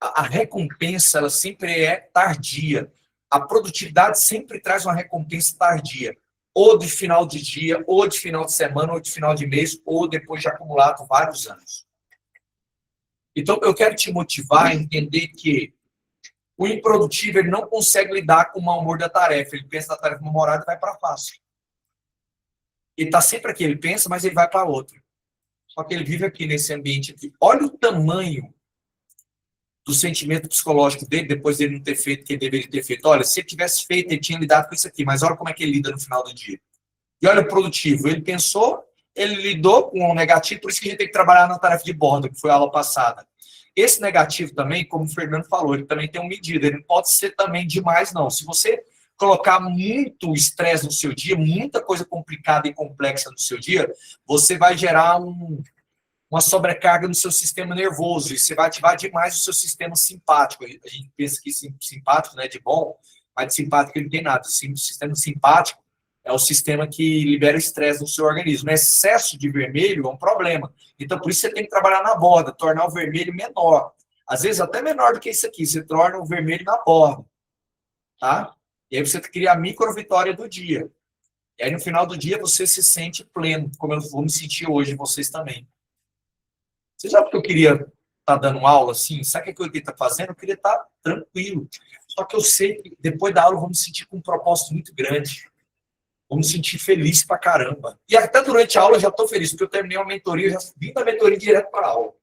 a recompensa ela sempre é tardia. A produtividade sempre traz uma recompensa tardia. Ou de final de dia, ou de final de semana, ou de final de mês, ou depois de acumulado vários anos. Então, eu quero te motivar a entender que o improdutivo ele não consegue lidar com o mau humor da tarefa. Ele pensa na tarefa memorada e vai para fácil. Ele está sempre aqui, ele pensa, mas ele vai para outra. Só que ele vive aqui nesse ambiente aqui. Olha o tamanho do sentimento psicológico dele, depois dele não ter feito o que ele deveria ter feito. Olha, se ele tivesse feito, ele tinha lidado com isso aqui, mas olha como é que ele lida no final do dia. E olha o produtivo, ele pensou, ele lidou com o negativo, por isso que a gente tem que trabalhar na tarefa de bordo, que foi a aula passada. Esse negativo também, como o Fernando falou, ele também tem uma medida, ele não pode ser também demais, não. Se você colocar muito estresse no seu dia, muita coisa complicada e complexa no seu dia, você vai gerar uma sobrecarga no seu sistema nervoso, e você vai ativar demais o seu sistema simpático. A gente pensa que simpático não é de bom, mas de simpático ele não tem nada. O sistema simpático é o sistema que libera estresse no seu organismo. O excesso de vermelho é um problema. Então, por isso você tem que trabalhar na borda, tornar o vermelho menor. Às vezes até menor do que isso aqui, você torna o vermelho na borda. Tá? E aí você cria a micro-vitória do dia. E aí no final do dia você se sente pleno, como eu vou me sentir hoje, vocês também. Você sabe que eu queria estar dando aula assim? Sabe o que eu queria estar fazendo? Eu queria estar tranquilo. Só que eu sei que depois da aula eu vou me sentir com um propósito muito grande. Vou me sentir feliz pra caramba. E até durante a aula eu já estou feliz, porque eu terminei uma mentoria, já vim da mentoria direto para a aula.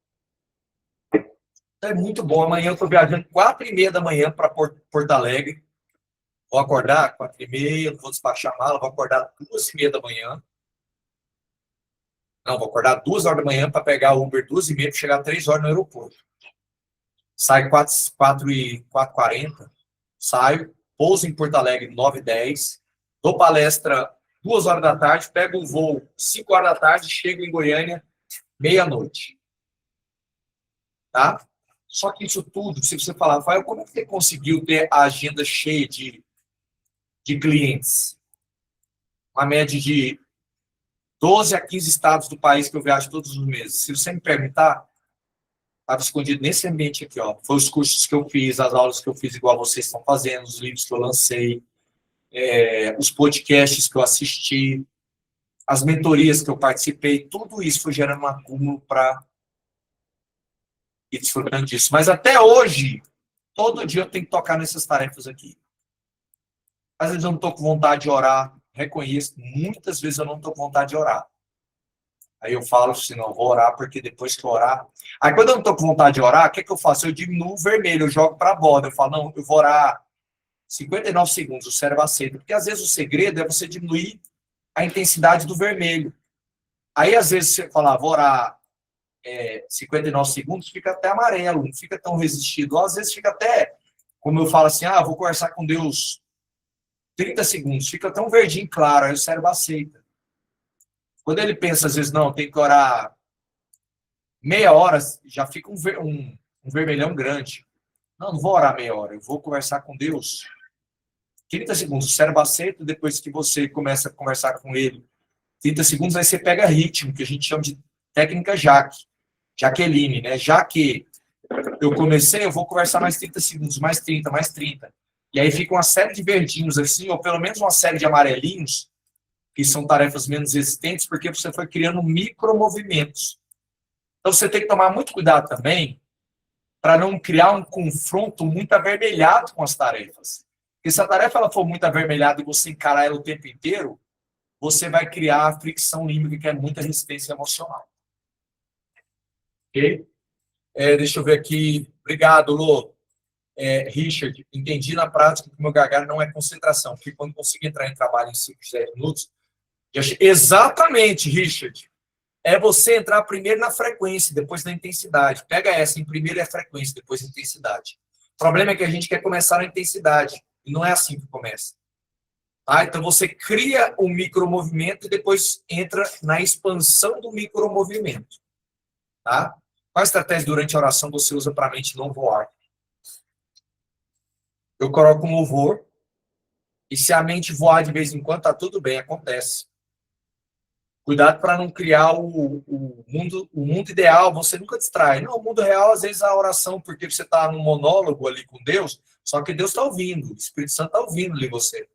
Então é muito bom. Amanhã eu estou viajando 4h30 da manhã para Porto Alegre. Vou acordar 4h30, não vou despachar a mala, vou acordar 2h30 da manhã. Não, vou acordar 2 horas da manhã para pegar o Uber 2h30 para chegar 3 horas no aeroporto. Saio 4h40, saio, pouso em Porto Alegre 9h10, dou palestra 2 horas da tarde, pego o voo 5 horas da tarde, chego em Goiânia meia-noite. Tá? Só que isso tudo, se você falar, Rafael, como é que você conseguiu ter a agenda cheia de clientes? Uma média de 12 a 15 estados do país que eu viajo todos os meses. Se você me perguntar, estava escondido nesse ambiente aqui, ó. Foi os cursos que eu fiz, as aulas que eu fiz, igual vocês estão fazendo, os livros que eu lancei, os podcasts que eu assisti, as mentorias que eu participei, tudo isso foi gerando um acúmulo para ir desfrutando disso. Mas até hoje, todo dia eu tenho que tocar nessas tarefas aqui. Às vezes eu não estou com vontade de orar, reconheço, muitas vezes eu não estou com vontade de orar. Aí eu falo assim, não, vou orar, porque depois que eu orar... Aí quando eu não estou com vontade de orar, o que eu faço? Eu diminuo o vermelho, eu jogo para a borda. Eu falo, não, eu vou orar 59 segundos, o cérebro aceita. Porque às vezes o segredo é você diminuir a intensidade do vermelho. Aí às vezes você fala, vou orar 59 segundos, fica até amarelo, não fica tão resistido. Ou às vezes fica até, como eu falo assim, vou conversar com Deus 30 segundos, fica tão verdinho claro, aí o cérebro aceita. Quando ele pensa, às vezes, não, tem que orar meia hora, já fica um vermelhão grande. Não, não vou orar meia hora, eu vou conversar com Deus 30 segundos. O cérebro aceita, depois que você começa a conversar com ele 30 segundos, aí você pega ritmo, que a gente chama de técnica Jaqueline, né? Já que eu comecei, eu vou conversar mais 30 segundos, mais 30, mais 30. E aí fica uma série de verdinhos assim, ou pelo menos uma série de amarelinhos, que são tarefas menos resistentes, porque você foi criando micromovimentos. Então você tem que tomar muito cuidado também para não criar um confronto muito avermelhado com as tarefas. Porque se a tarefa ela for muito avermelhada e você encarar ela o tempo inteiro, você vai criar a fricção límbica, que é muita resistência emocional. Ok? Deixa eu ver aqui. Obrigado, Lô. Richard, entendi na prática que o meu gargalo não é concentração, porque quando consigo entrar em trabalho em 5, 10 minutos... Exatamente, Richard. É você entrar primeiro na frequência, depois na intensidade. Pega essa, em primeiro é frequência, depois intensidade. O problema é que a gente quer começar na intensidade, e não é assim que começa. Tá? Então você cria um micromovimento e depois entra na expansão do micromovimento. Tá? Qual estratégia durante a oração você usa para a mente não voar? Eu coloco um louvor, e se a mente voar de vez em quando, tá tudo bem, acontece. Cuidado para não criar o mundo ideal, você nunca distrai. Não, o mundo real, às vezes, a oração, porque você está num monólogo ali com Deus, só que Deus está ouvindo, o Espírito Santo está ouvindo ali você.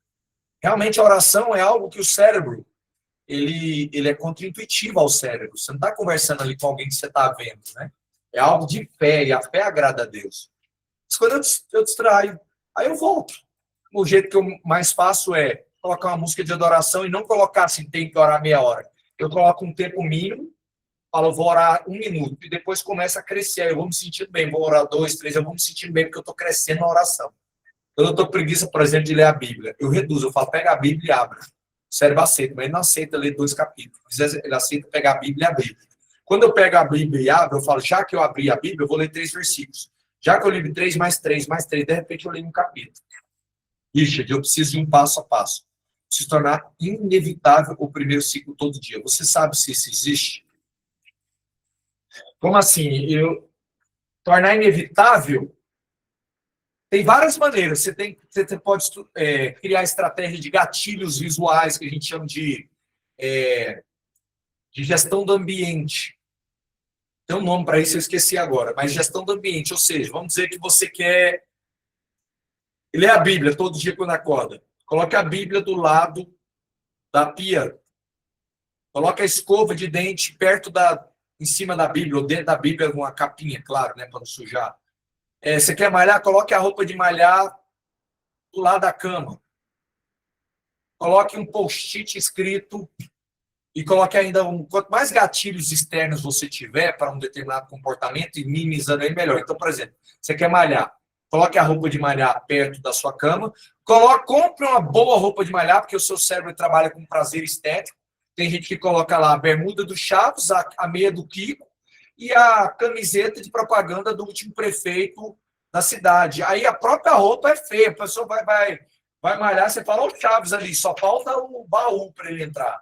Realmente, a oração é algo que o cérebro, ele é contraintuitivo ao cérebro. Você não está conversando ali com alguém que você está vendo, né? É algo de fé, e a fé agrada a Deus. Mas quando eu distraio, aí eu volto. O jeito que eu mais faço é colocar uma música de adoração e não colocar assim, tem que orar meia hora. Eu coloco um tempo mínimo, falo, vou orar 1 minuto, e depois começa a crescer. Eu vou me sentindo bem, vou orar 2, 3, eu vou me sentindo bem, porque eu estou crescendo na oração. Quando eu estou preguiça, por exemplo, de ler a Bíblia, eu reduzo, eu falo, pega a Bíblia e abra. O cérebro aceita, mas ele não aceita ler 2 capítulos. Ele aceita pegar a Bíblia e abrir. Quando eu pego a Bíblia e abro, eu falo, já que eu abri a Bíblia, eu vou ler 3 versículos. Já que eu li 3 mais 3 mais 3, de repente eu leio um capítulo. Richard, eu preciso de um passo a passo. Se tornar inevitável o primeiro ciclo todo dia. Você sabe se isso existe? Como assim? Tornar inevitável? Tem várias maneiras. Você pode criar estratégia de gatilhos visuais, que a gente chama de gestão do ambiente. Tem um nome para isso, eu esqueci agora. Mas gestão do ambiente, ou seja, vamos dizer que você quer ler a Bíblia todo dia quando acorda. Coloque a Bíblia do lado da pia. Coloque a escova de dente em cima da Bíblia, ou dentro da Bíblia, uma capinha, claro, né, para não sujar. Você quer malhar? Coloque a roupa de malhar do lado da cama. Coloque um post-it escrito e coloque ainda quanto mais gatilhos externos você tiver para um determinado comportamento e minimizando ele, melhor. Então, por exemplo, você quer malhar? Coloque a roupa de malhar perto da sua cama. Compre uma boa roupa de malhar, porque o seu cérebro trabalha com prazer estético. Tem gente que coloca lá a bermuda do Chaves, a meia do Kiko e a camiseta de propaganda do último prefeito da cidade. Aí a própria roupa é feia, a pessoa vai malhar, você fala, o Chaves ali, só falta o baú para ele entrar.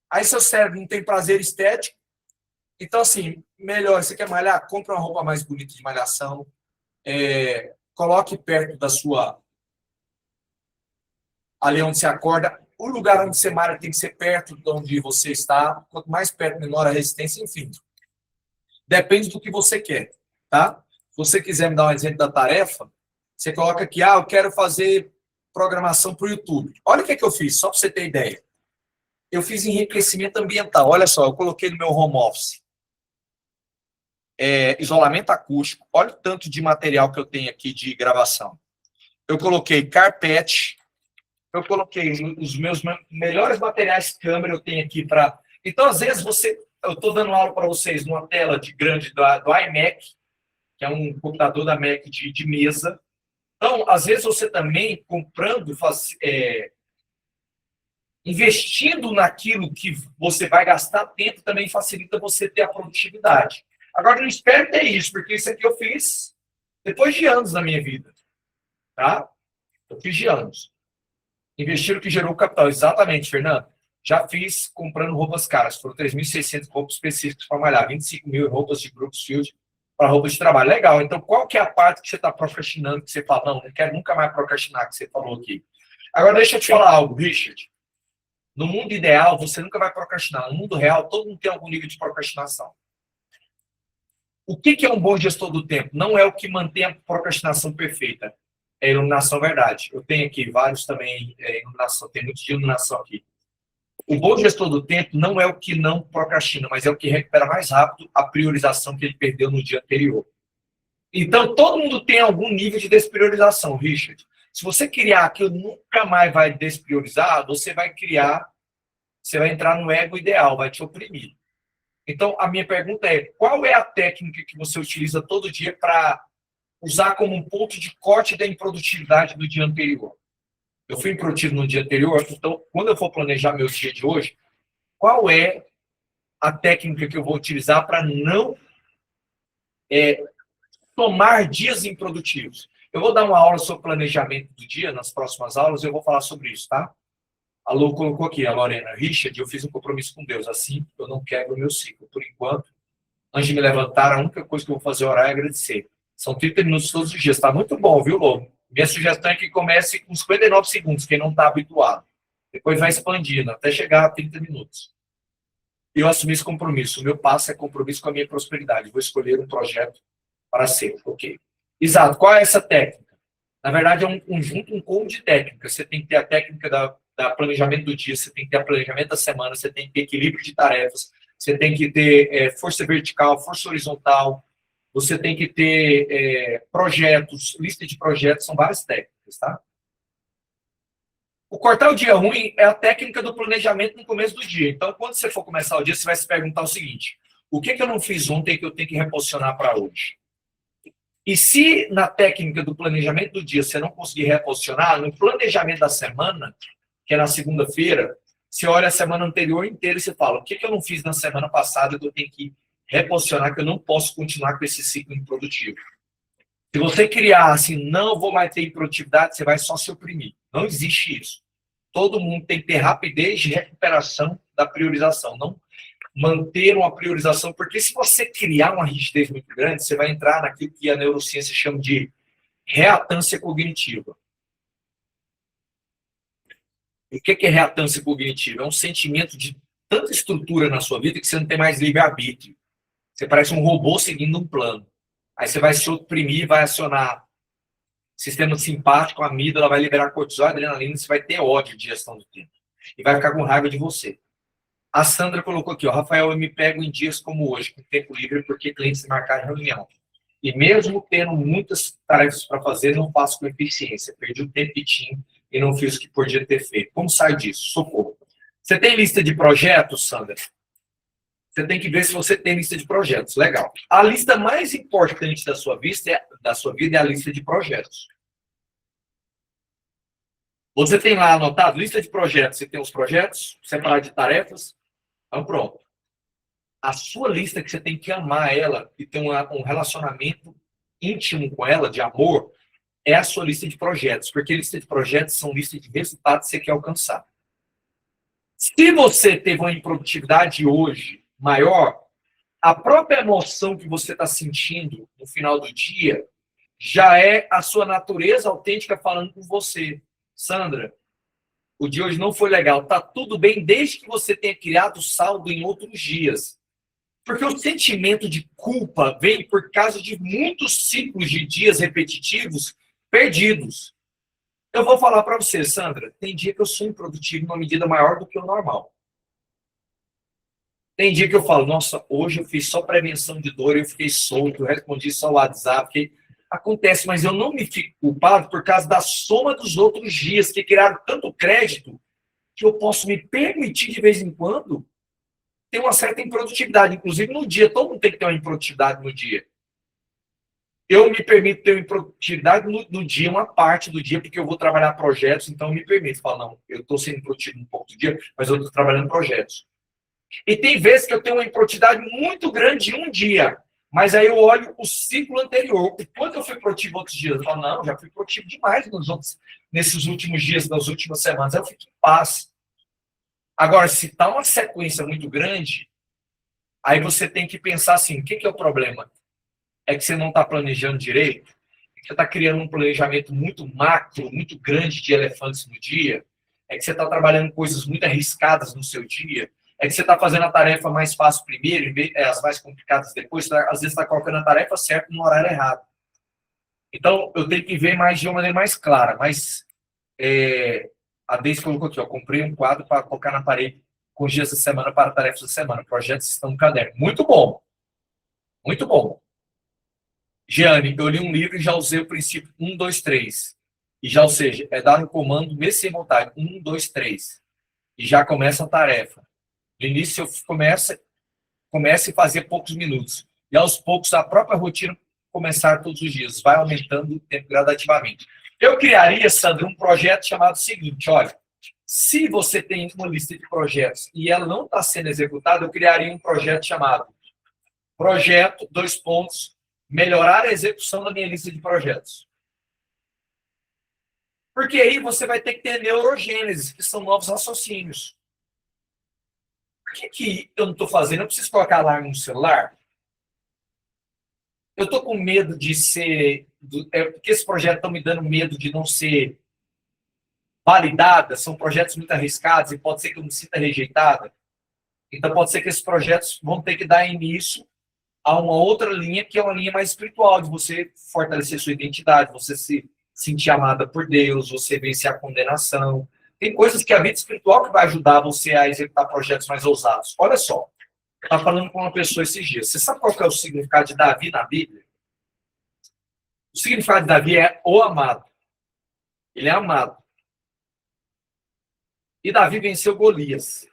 Aí seu cérebro não tem prazer estético. Então, assim, melhor, você quer malhar? Compre uma roupa mais bonita de malhação. Coloque perto da sua... ali onde você acorda. O lugar onde você malha tem que ser perto de onde você está. Quanto mais perto, menor a resistência, enfim. Depende do que você quer, tá? Se você quiser me dar um exemplo da tarefa, você coloca aqui, eu quero fazer programação para o YouTube. Olha o que eu fiz, só para você ter ideia. Eu fiz enriquecimento ambiental. Olha só, eu coloquei no meu home office. Isolamento acústico. Olha o tanto de material que eu tenho aqui de gravação. Eu coloquei carpete. Eu coloquei os meus melhores materiais câmera, eu tenho aqui para... Então, às vezes, eu estou dando aula para vocês numa tela grande do iMac, que é um computador da Mac de mesa. Então, às vezes, você também comprando, investindo naquilo que você vai gastar tempo, também facilita você ter a produtividade. Agora, não espero ter isso, porque isso aqui eu fiz depois de anos na minha vida. Tá? Eu fiz de anos. Investir o que gerou capital. Exatamente, Fernando. Já fiz comprando roupas caras. Foram 3.600 roupas específicas para malhar. 25.000 roupas de Brooks Field para roupas de trabalho. Legal. Então, qual que é a parte que você está procrastinando, que você fala, não quero nunca mais procrastinar, que você falou aqui. Agora, deixa eu te falar algo, Richard. No mundo ideal, você nunca vai procrastinar. No mundo real, todo mundo tem algum nível de procrastinação. O que é um bom gestor do tempo? Não é o que mantém a procrastinação perfeita. É a iluminação verdade. Eu tenho aqui vários também, iluminação, tem muito de iluminação aqui. O bom gestor do tempo não é o que não procrastina, mas é o que recupera mais rápido a priorização que ele perdeu no dia anterior. Então, todo mundo tem algum nível de despriorização, Richard. Se você criar que eu nunca mais vai despriorizar, você vai entrar no ego ideal, vai te oprimir. Então, a minha pergunta é, qual é a técnica que você utiliza todo dia para usar como um ponto de corte da improdutividade do dia anterior? Eu fui improdutivo no dia anterior, então, quando eu for planejar meu dia de hoje, qual é a técnica que eu vou utilizar para não tomar dias improdutivos? Eu vou dar uma aula sobre planejamento do dia, nas próximas aulas, eu vou falar sobre isso, tá? A Lu colocou aqui, a Lorena, Richard, eu fiz um compromisso com Deus, assim eu não quebro o meu ciclo. Por enquanto, Antes de me levantar, a única coisa que eu vou fazer é orar e agradecer. São 30 minutos todos os dias. Está muito bom, viu, Lobo? Minha sugestão é que comece com 59 segundos, quem não está habituado. Depois vai expandindo até chegar a 30 minutos. Eu assumi esse compromisso. O meu passo é compromisso com a minha prosperidade. Vou escolher um projeto para ser. Ok. Exato. Qual é essa técnica? Na verdade, é um conjunto, um combo de técnicas. Você tem que ter a técnica da planejamento do dia, você tem que ter o planejamento da semana, você tem que ter equilíbrio de tarefas, você tem que ter força vertical, força horizontal, você tem que ter projetos, lista de projetos, são várias técnicas, tá? O cortar o dia ruim é a técnica do planejamento no começo do dia. Então, quando você for começar o dia, você vai se perguntar o seguinte: o que eu não fiz ontem que eu tenho que reposicionar para hoje? E se na técnica do planejamento do dia você não conseguir reposicionar, no planejamento da semana, que é na segunda-feira, você olha a semana anterior inteira e você fala: o que eu não fiz na semana passada que eu tenho que reposicionar, que eu não posso continuar com esse ciclo improdutivo? Se você criar assim, não vou mais ter improdutividade, você vai só se oprimir. Não existe isso. Todo mundo tem que ter rapidez de recuperação da priorização, não manter uma priorização, porque se você criar uma rigidez muito grande, você vai entrar naquilo que a neurociência chama de reatância cognitiva. O que é reatância cognitiva? É um sentimento de tanta estrutura na sua vida que você não tem mais livre-arbítrio. Você parece um robô seguindo um plano. Aí você vai se oprimir, vai acionar sistema simpático, a amígdala vai liberar cortisol, adrenalina, você vai ter ódio de gestão do tempo. E vai ficar com raiva de você. A Sandra colocou aqui, ó, Rafael, eu me pego em dias como hoje, com tempo livre, porque clientes marcaram reunião. E mesmo tendo muitas tarefas para fazer, não faço com eficiência. Perdi o tempo que tinha e não fiz o que podia ter feito. Como sai disso? Socorro. Você tem lista de projetos, Sandra? Você tem que ver se você tem lista de projetos. Legal. A lista mais importante da sua vida é a lista de projetos. Você tem lá anotado lista de projetos. Você tem os projetos, separado de tarefas. Então, pronto. A sua lista que você tem que amar ela e ter um relacionamento íntimo com ela, de amor, é a sua lista de projetos. Porque lista de projetos são listas de resultados que você quer alcançar. Se você teve uma improdutividade hoje maior, a própria emoção que você está sentindo no final do dia já é a sua natureza autêntica falando com você. Sandra, o dia hoje não foi legal. Tá tudo bem desde que você tenha criado saldo em outros dias. Porque o sentimento de culpa vem por causa de muitos ciclos de dias repetitivos perdidos. Eu vou falar para você, Sandra, tem dia que eu sou improdutivo em uma medida maior do que o normal. Tem dia que eu falo, nossa, hoje eu fiz só prevenção de dor, eu fiquei solto, eu respondi só o WhatsApp. Porque acontece, mas eu não me fico culpado por causa da soma dos outros dias que criaram tanto crédito que eu posso me permitir de vez em quando ter uma certa improdutividade. Inclusive no dia, todo mundo tem que ter uma improdutividade no dia. Eu me permito ter uma improdutividade no dia, uma parte do dia, porque eu vou trabalhar projetos, então eu me permito falar, não, eu estou sendo produtivo um pouco do dia, mas eu estou trabalhando projetos. E tem vezes que eu tenho uma improdutividade muito grande em um dia, mas aí eu olho o ciclo anterior. E quando eu fui produtivo outros dias, eu falo, não, já fui produtivo demais nesses últimos dias, nas últimas semanas, eu fico em paz. Agora, se está uma sequência muito grande, aí você tem que pensar assim, o que é o problema? É que você não está planejando direito? É que você está criando um planejamento muito macro, muito grande de elefantes no dia? É que você está trabalhando coisas muito arriscadas no seu dia? É que você está fazendo a tarefa mais fácil primeiro, as mais complicadas depois? Você às vezes está colocando a tarefa certa no horário errado. Então, eu tenho que ver de uma maneira mais clara. Mas a Deise colocou aqui, ó, comprei um quadro para colocar na parede com os dias da semana para tarefas da semana. Projetos estão no caderno. Muito bom. Muito bom. Giane, eu li um livro e já usei o princípio 1, 2, 3. E já, ou seja, é dar um comando mesmo sem vontade. 1, 2, 3. E já começa a tarefa. No início, eu comece a fazer poucos minutos. E aos poucos, a própria rotina começar todos os dias. Vai aumentando o tempo gradativamente. Eu criaria, Sandra, um projeto chamado seguinte, olha, se você tem uma lista de projetos e ela não está sendo executada, eu criaria um projeto chamado Projeto, 2 pontos, melhorar a execução da minha lista de projetos. Porque aí você vai ter que ter neurogênese, que são novos raciocínios. Por que eu não estou fazendo? Eu preciso colocar alarme no celular? Eu estou com medo de ser... porque esses projetos estão me dando medo de não ser validada, são projetos muito arriscados e pode ser que eu me sinta rejeitada. Então, pode ser que esses projetos vão ter que dar início a uma outra linha, que é uma linha mais espiritual, de você fortalecer sua identidade, você se sentir amada por Deus, você vencer a condenação. Tem coisas que a vida espiritual que vai ajudar você a executar projetos mais ousados. Olha só, eu estava falando com uma pessoa esses dias. Você sabe qual que é o significado de Davi na Bíblia? O significado de Davi é o amado. Ele é amado. E Davi venceu Golias.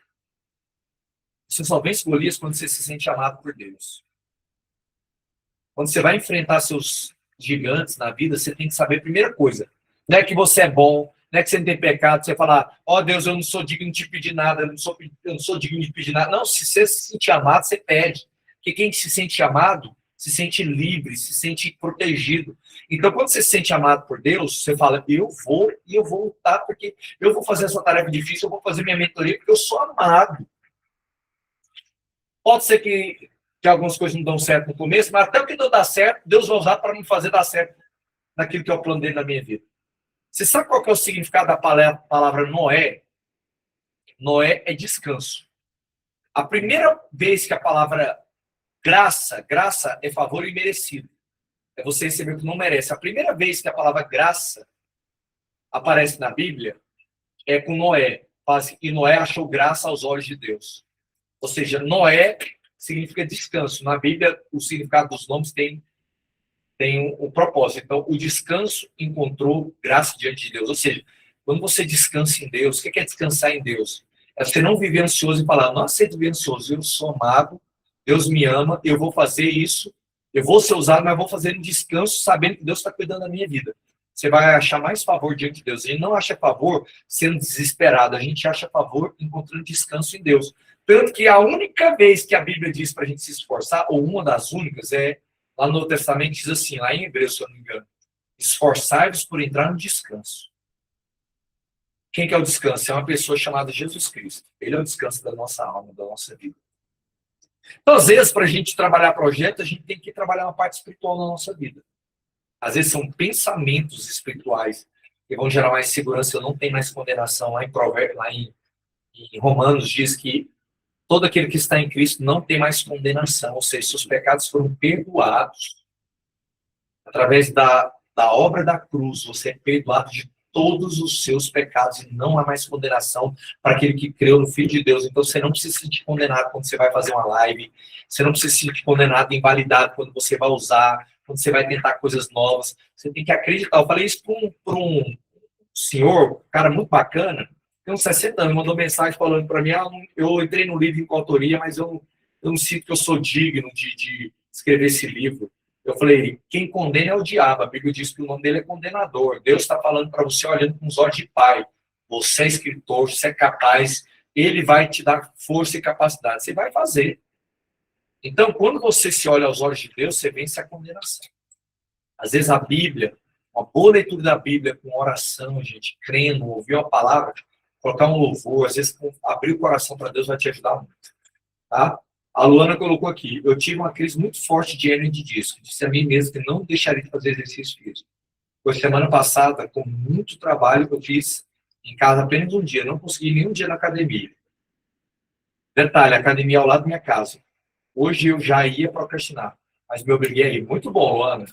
Você só vence Golias quando você se sente amado por Deus. Quando você vai enfrentar seus gigantes na vida, você tem que saber a primeira coisa. Não é que você é bom, não é que você não tem pecado, você falar, ó Deus, eu não sou digno de te pedir nada, eu não sou digno de pedir nada. Não, se você se sentir amado, você pede. Porque quem se sente amado, se sente livre, se sente protegido. Então, quando você se sente amado por Deus, você fala, eu vou lutar, porque eu vou fazer essa tarefa difícil, eu vou fazer minha mentoria, porque eu sou amado. Pode ser que algumas coisas não dão certo no começo, mas até o que não dá certo, Deus vai usar para me fazer dar certo naquilo que eu plano dele na minha vida. Você sabe qual que é o significado da palavra Noé? Noé é descanso. A primeira vez que a palavra graça é favor imerecido. É você receber o que não merece. A primeira vez que a palavra graça aparece na Bíblia é com Noé. E Noé achou graça aos olhos de Deus. Ou seja, Noé significa descanso. Na Bíblia, o significado dos nomes tem um propósito. Então, o descanso encontrou graça diante de Deus. Ou seja, quando você descansa em Deus, o que é descansar em Deus? É você não viver ansioso e falar, não aceito viver ansioso, eu sou amado, Deus me ama, eu vou fazer isso, eu vou ser usado, mas vou fazer um descanso sabendo que Deus está cuidando da minha vida. Você vai achar mais favor diante de Deus. A gente não acha favor sendo desesperado, a gente acha favor encontrando descanso em Deus. Tanto que a única vez que a Bíblia diz para a gente se esforçar, ou uma das únicas, é lá no Novo Testamento, diz assim, lá em Hebreus, se eu não me engano, esforçai-vos por entrar no descanso. Quem que é o descanso? É uma pessoa chamada Jesus Cristo. Ele é o descanso da nossa alma, da nossa vida. Então, às vezes, para a gente trabalhar projeto, a gente tem que trabalhar uma parte espiritual na nossa vida. Às vezes são pensamentos espirituais que vão gerar mais segurança. Eu não tenho mais condenação. Lá em Romanos diz que todo aquele que está em Cristo não tem mais condenação. Ou seja, seus pecados foram perdoados. Através da obra da cruz, você é perdoado de todos os seus pecados e não há mais condenação para aquele que creu no Filho de Deus. Então você não precisa se sentir condenado quando você vai fazer uma live, você não precisa se sentir condenado, invalidado quando você vai usar, quando você vai tentar coisas novas. Você tem que acreditar. Eu falei isso para um senhor, um cara muito bacana, tem uns 60 anos, mandou mensagem falando para mim, eu entrei no livro com autoria, mas eu não sinto que eu sou digno de escrever esse livro. Eu falei, quem condena é o diabo. A Bíblia diz que o nome dele é condenador. Deus está falando para você olhando com os olhos de pai. Você é escritor, você é capaz. Ele vai te dar força e capacidade. Você vai fazer. Então, quando você se olha aos olhos de Deus, você vence a condenação. Às vezes a Bíblia, uma boa leitura da Bíblia com oração, gente, crendo, ouvir a palavra, colocar um louvor, às vezes abrir o coração para Deus vai te ajudar muito. Tá? A Luana colocou aqui, eu tive uma crise muito forte de hernia de disco. Disse a mim mesmo que não deixaria de fazer exercício físico. Foi semana passada, com muito trabalho que eu fiz em casa apenas um dia. Não consegui nenhum dia na academia. Detalhe, a academia é ao lado da minha casa. Hoje eu já ia procrastinar, mas me obriguei a ir. Muito bom, Luana.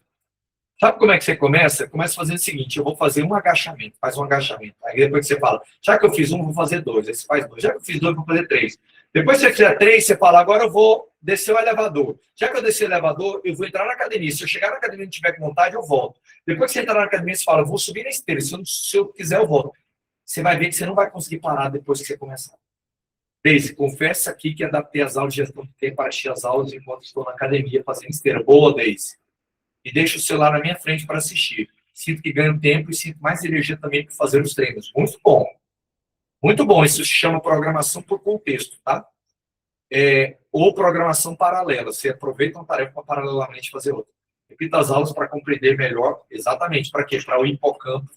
Sabe como é que você começa? Começa fazendo o seguinte, eu vou fazer um agachamento, faz um agachamento. Aí depois você fala, já que eu fiz um, vou fazer dois. Aí você faz dois. Já que eu fiz dois, vou fazer três. Depois que você fizer três, você fala, agora eu vou descer o elevador. Já que eu descer o elevador, eu vou entrar na academia. Se eu chegar na academia e não tiver com vontade, eu volto. Depois que você entrar na academia, você fala, eu vou subir na esteira. Se eu quiser, eu volto. Você vai ver que você não vai conseguir parar depois que você começar. Deise, confessa aqui que adaptei as aulas de gestão de tempo para assistir as aulas enquanto estou na academia fazendo esteira. Boa, Deise. E deixo o celular na minha frente para assistir. Sinto que ganho tempo e sinto mais energia também para fazer os treinos. Muito bom. Muito bom. Isso se chama programação por contexto, tá? Ou programação paralela. Você aproveita uma tarefa para paralelamente fazer outra. Repita as aulas para compreender melhor. Exatamente. Para quê? Para o hipocampo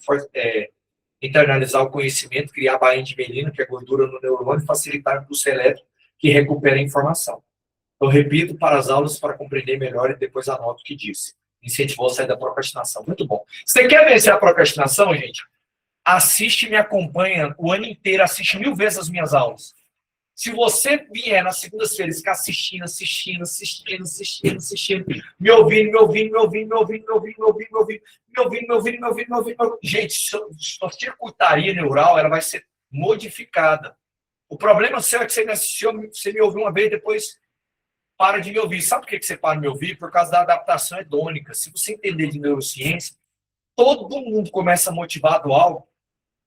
internalizar o conhecimento, criar bainha de melina, que é gordura no neurônio, e facilitar o impulso elétrico que recupera a informação. Eu repito para as aulas para compreender melhor e depois anoto o que disse. Incentivou a sair da procrastinação. Muito bom. Você quer vencer a procrastinação, gente? Assiste e me acompanha o ano inteiro, assiste 1000 vezes as minhas aulas. Se você vier nas segundas-feiras ficar assistindo, me ouvindo, gente, sua circuitaria neural ela vai ser modificada. O problema seu é que você me assistiu, você me ouviu uma vez, depois para de me ouvir. Sabe por que você para de me ouvir? Por causa da adaptação hedônica. Se você entender de neurociência, todo mundo começa motivado algo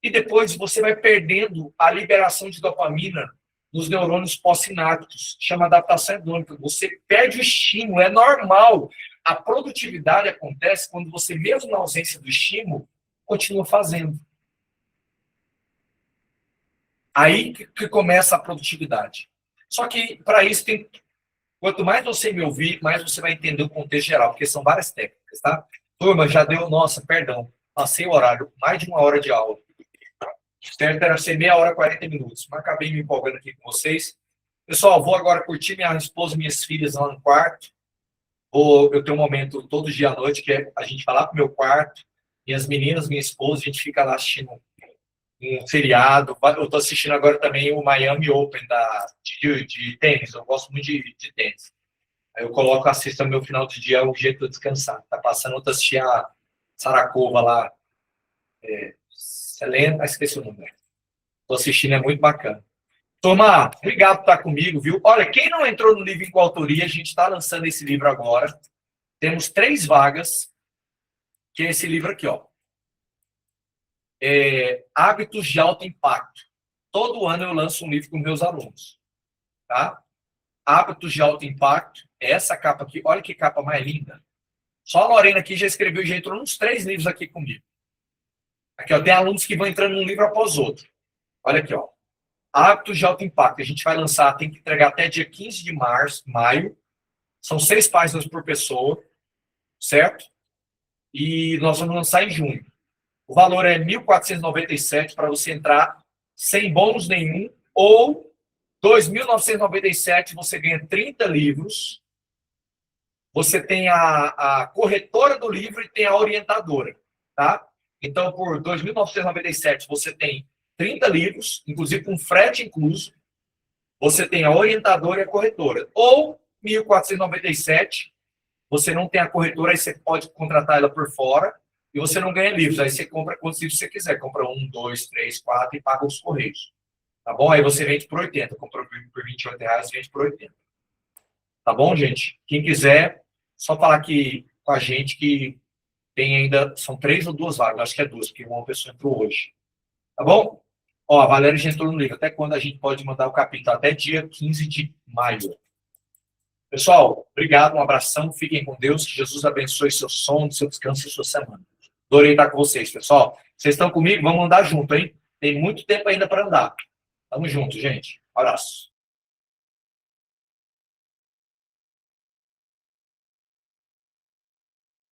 e depois você vai perdendo a liberação de dopamina nos neurônios pós-sinápticos. Chama adaptação hedônica. Você perde o estímulo, é normal. A produtividade acontece quando você, mesmo na ausência do estímulo, continua fazendo. Aí que começa a produtividade. Só que, para isso, quanto mais você me ouvir, mais você vai entender o contexto geral, porque são várias técnicas, tá? Turma, já deu, nossa, perdão, passei o horário, mais de 1 hora de aula. Certo, era ser meia hora, 40 minutos, mas acabei me empolgando aqui com vocês. Pessoal, vou agora curtir minha esposa e minhas filhas lá no quarto. Eu tenho um momento todo dia à noite, que é a gente vai lá pro meu quarto, minhas meninas, minha esposa, a gente fica lá assistindo um seriado. Eu estou assistindo agora também o Miami Open de tênis. Eu gosto muito de tênis. Aí eu coloco, assisto no meu final de dia, é o jeito de eu descansar. Tá passando, eu tô assistindo a Saracova lá. Selena, esqueci o nome. Estou assistindo, é muito bacana. Turma, obrigado por estar comigo, viu? Olha, quem não entrou no livro em coautoria, a gente está lançando esse livro agora. Temos 3 vagas, que é esse livro aqui, ó. Hábitos de alto impacto. Todo ano eu lanço um livro com meus alunos, tá? Hábitos de alto impacto. É essa capa aqui. Olha que capa mais linda. Só a Lorena aqui já escreveu, já entrou nos 3 livros aqui comigo. Aqui, ó, tem alunos que vão entrando um livro após outro. Olha aqui, ó. Hábitos de alto impacto. A gente vai lançar, tem que entregar até dia 15 de maio. São 6 páginas por pessoa, certo? E nós vamos lançar em junho. O valor é R$ 1.497 para você entrar sem bônus nenhum, ou R$ 2.997 você ganha 30 livros. Você tem a corretora do livro e tem a orientadora, tá? Então, por R$ 2.997 você tem 30 livros, inclusive com frete incluso. Você tem a orientadora e a corretora. Ou R$ 1.497, você não tem a corretora, aí você pode contratar ela por fora e você não ganha livros. Aí você compra quantos livros você quiser. Compra 1, 2, 3, 4 e paga os correios. Tá bom? Aí você vende por 80. Comprou por R$ 28, vende por 80. Tá bom, gente? Quem quiser, só falar aqui com a gente que tem ainda, são 3 ou 2 vagas, acho que é 2, porque uma pessoa entrou hoje. Tá bom? Ó, a Valéria já entrou no livro. Até quando a gente pode mandar o capítulo? Até dia 15 de maio. Pessoal, obrigado, um abração, fiquem com Deus, que Jesus abençoe seu sono, seu descanso e sua semana. Adorei estar com vocês, pessoal. Vocês estão comigo? Vamos andar junto, hein? Tem muito tempo ainda para andar. Tamo junto, gente. Abraço.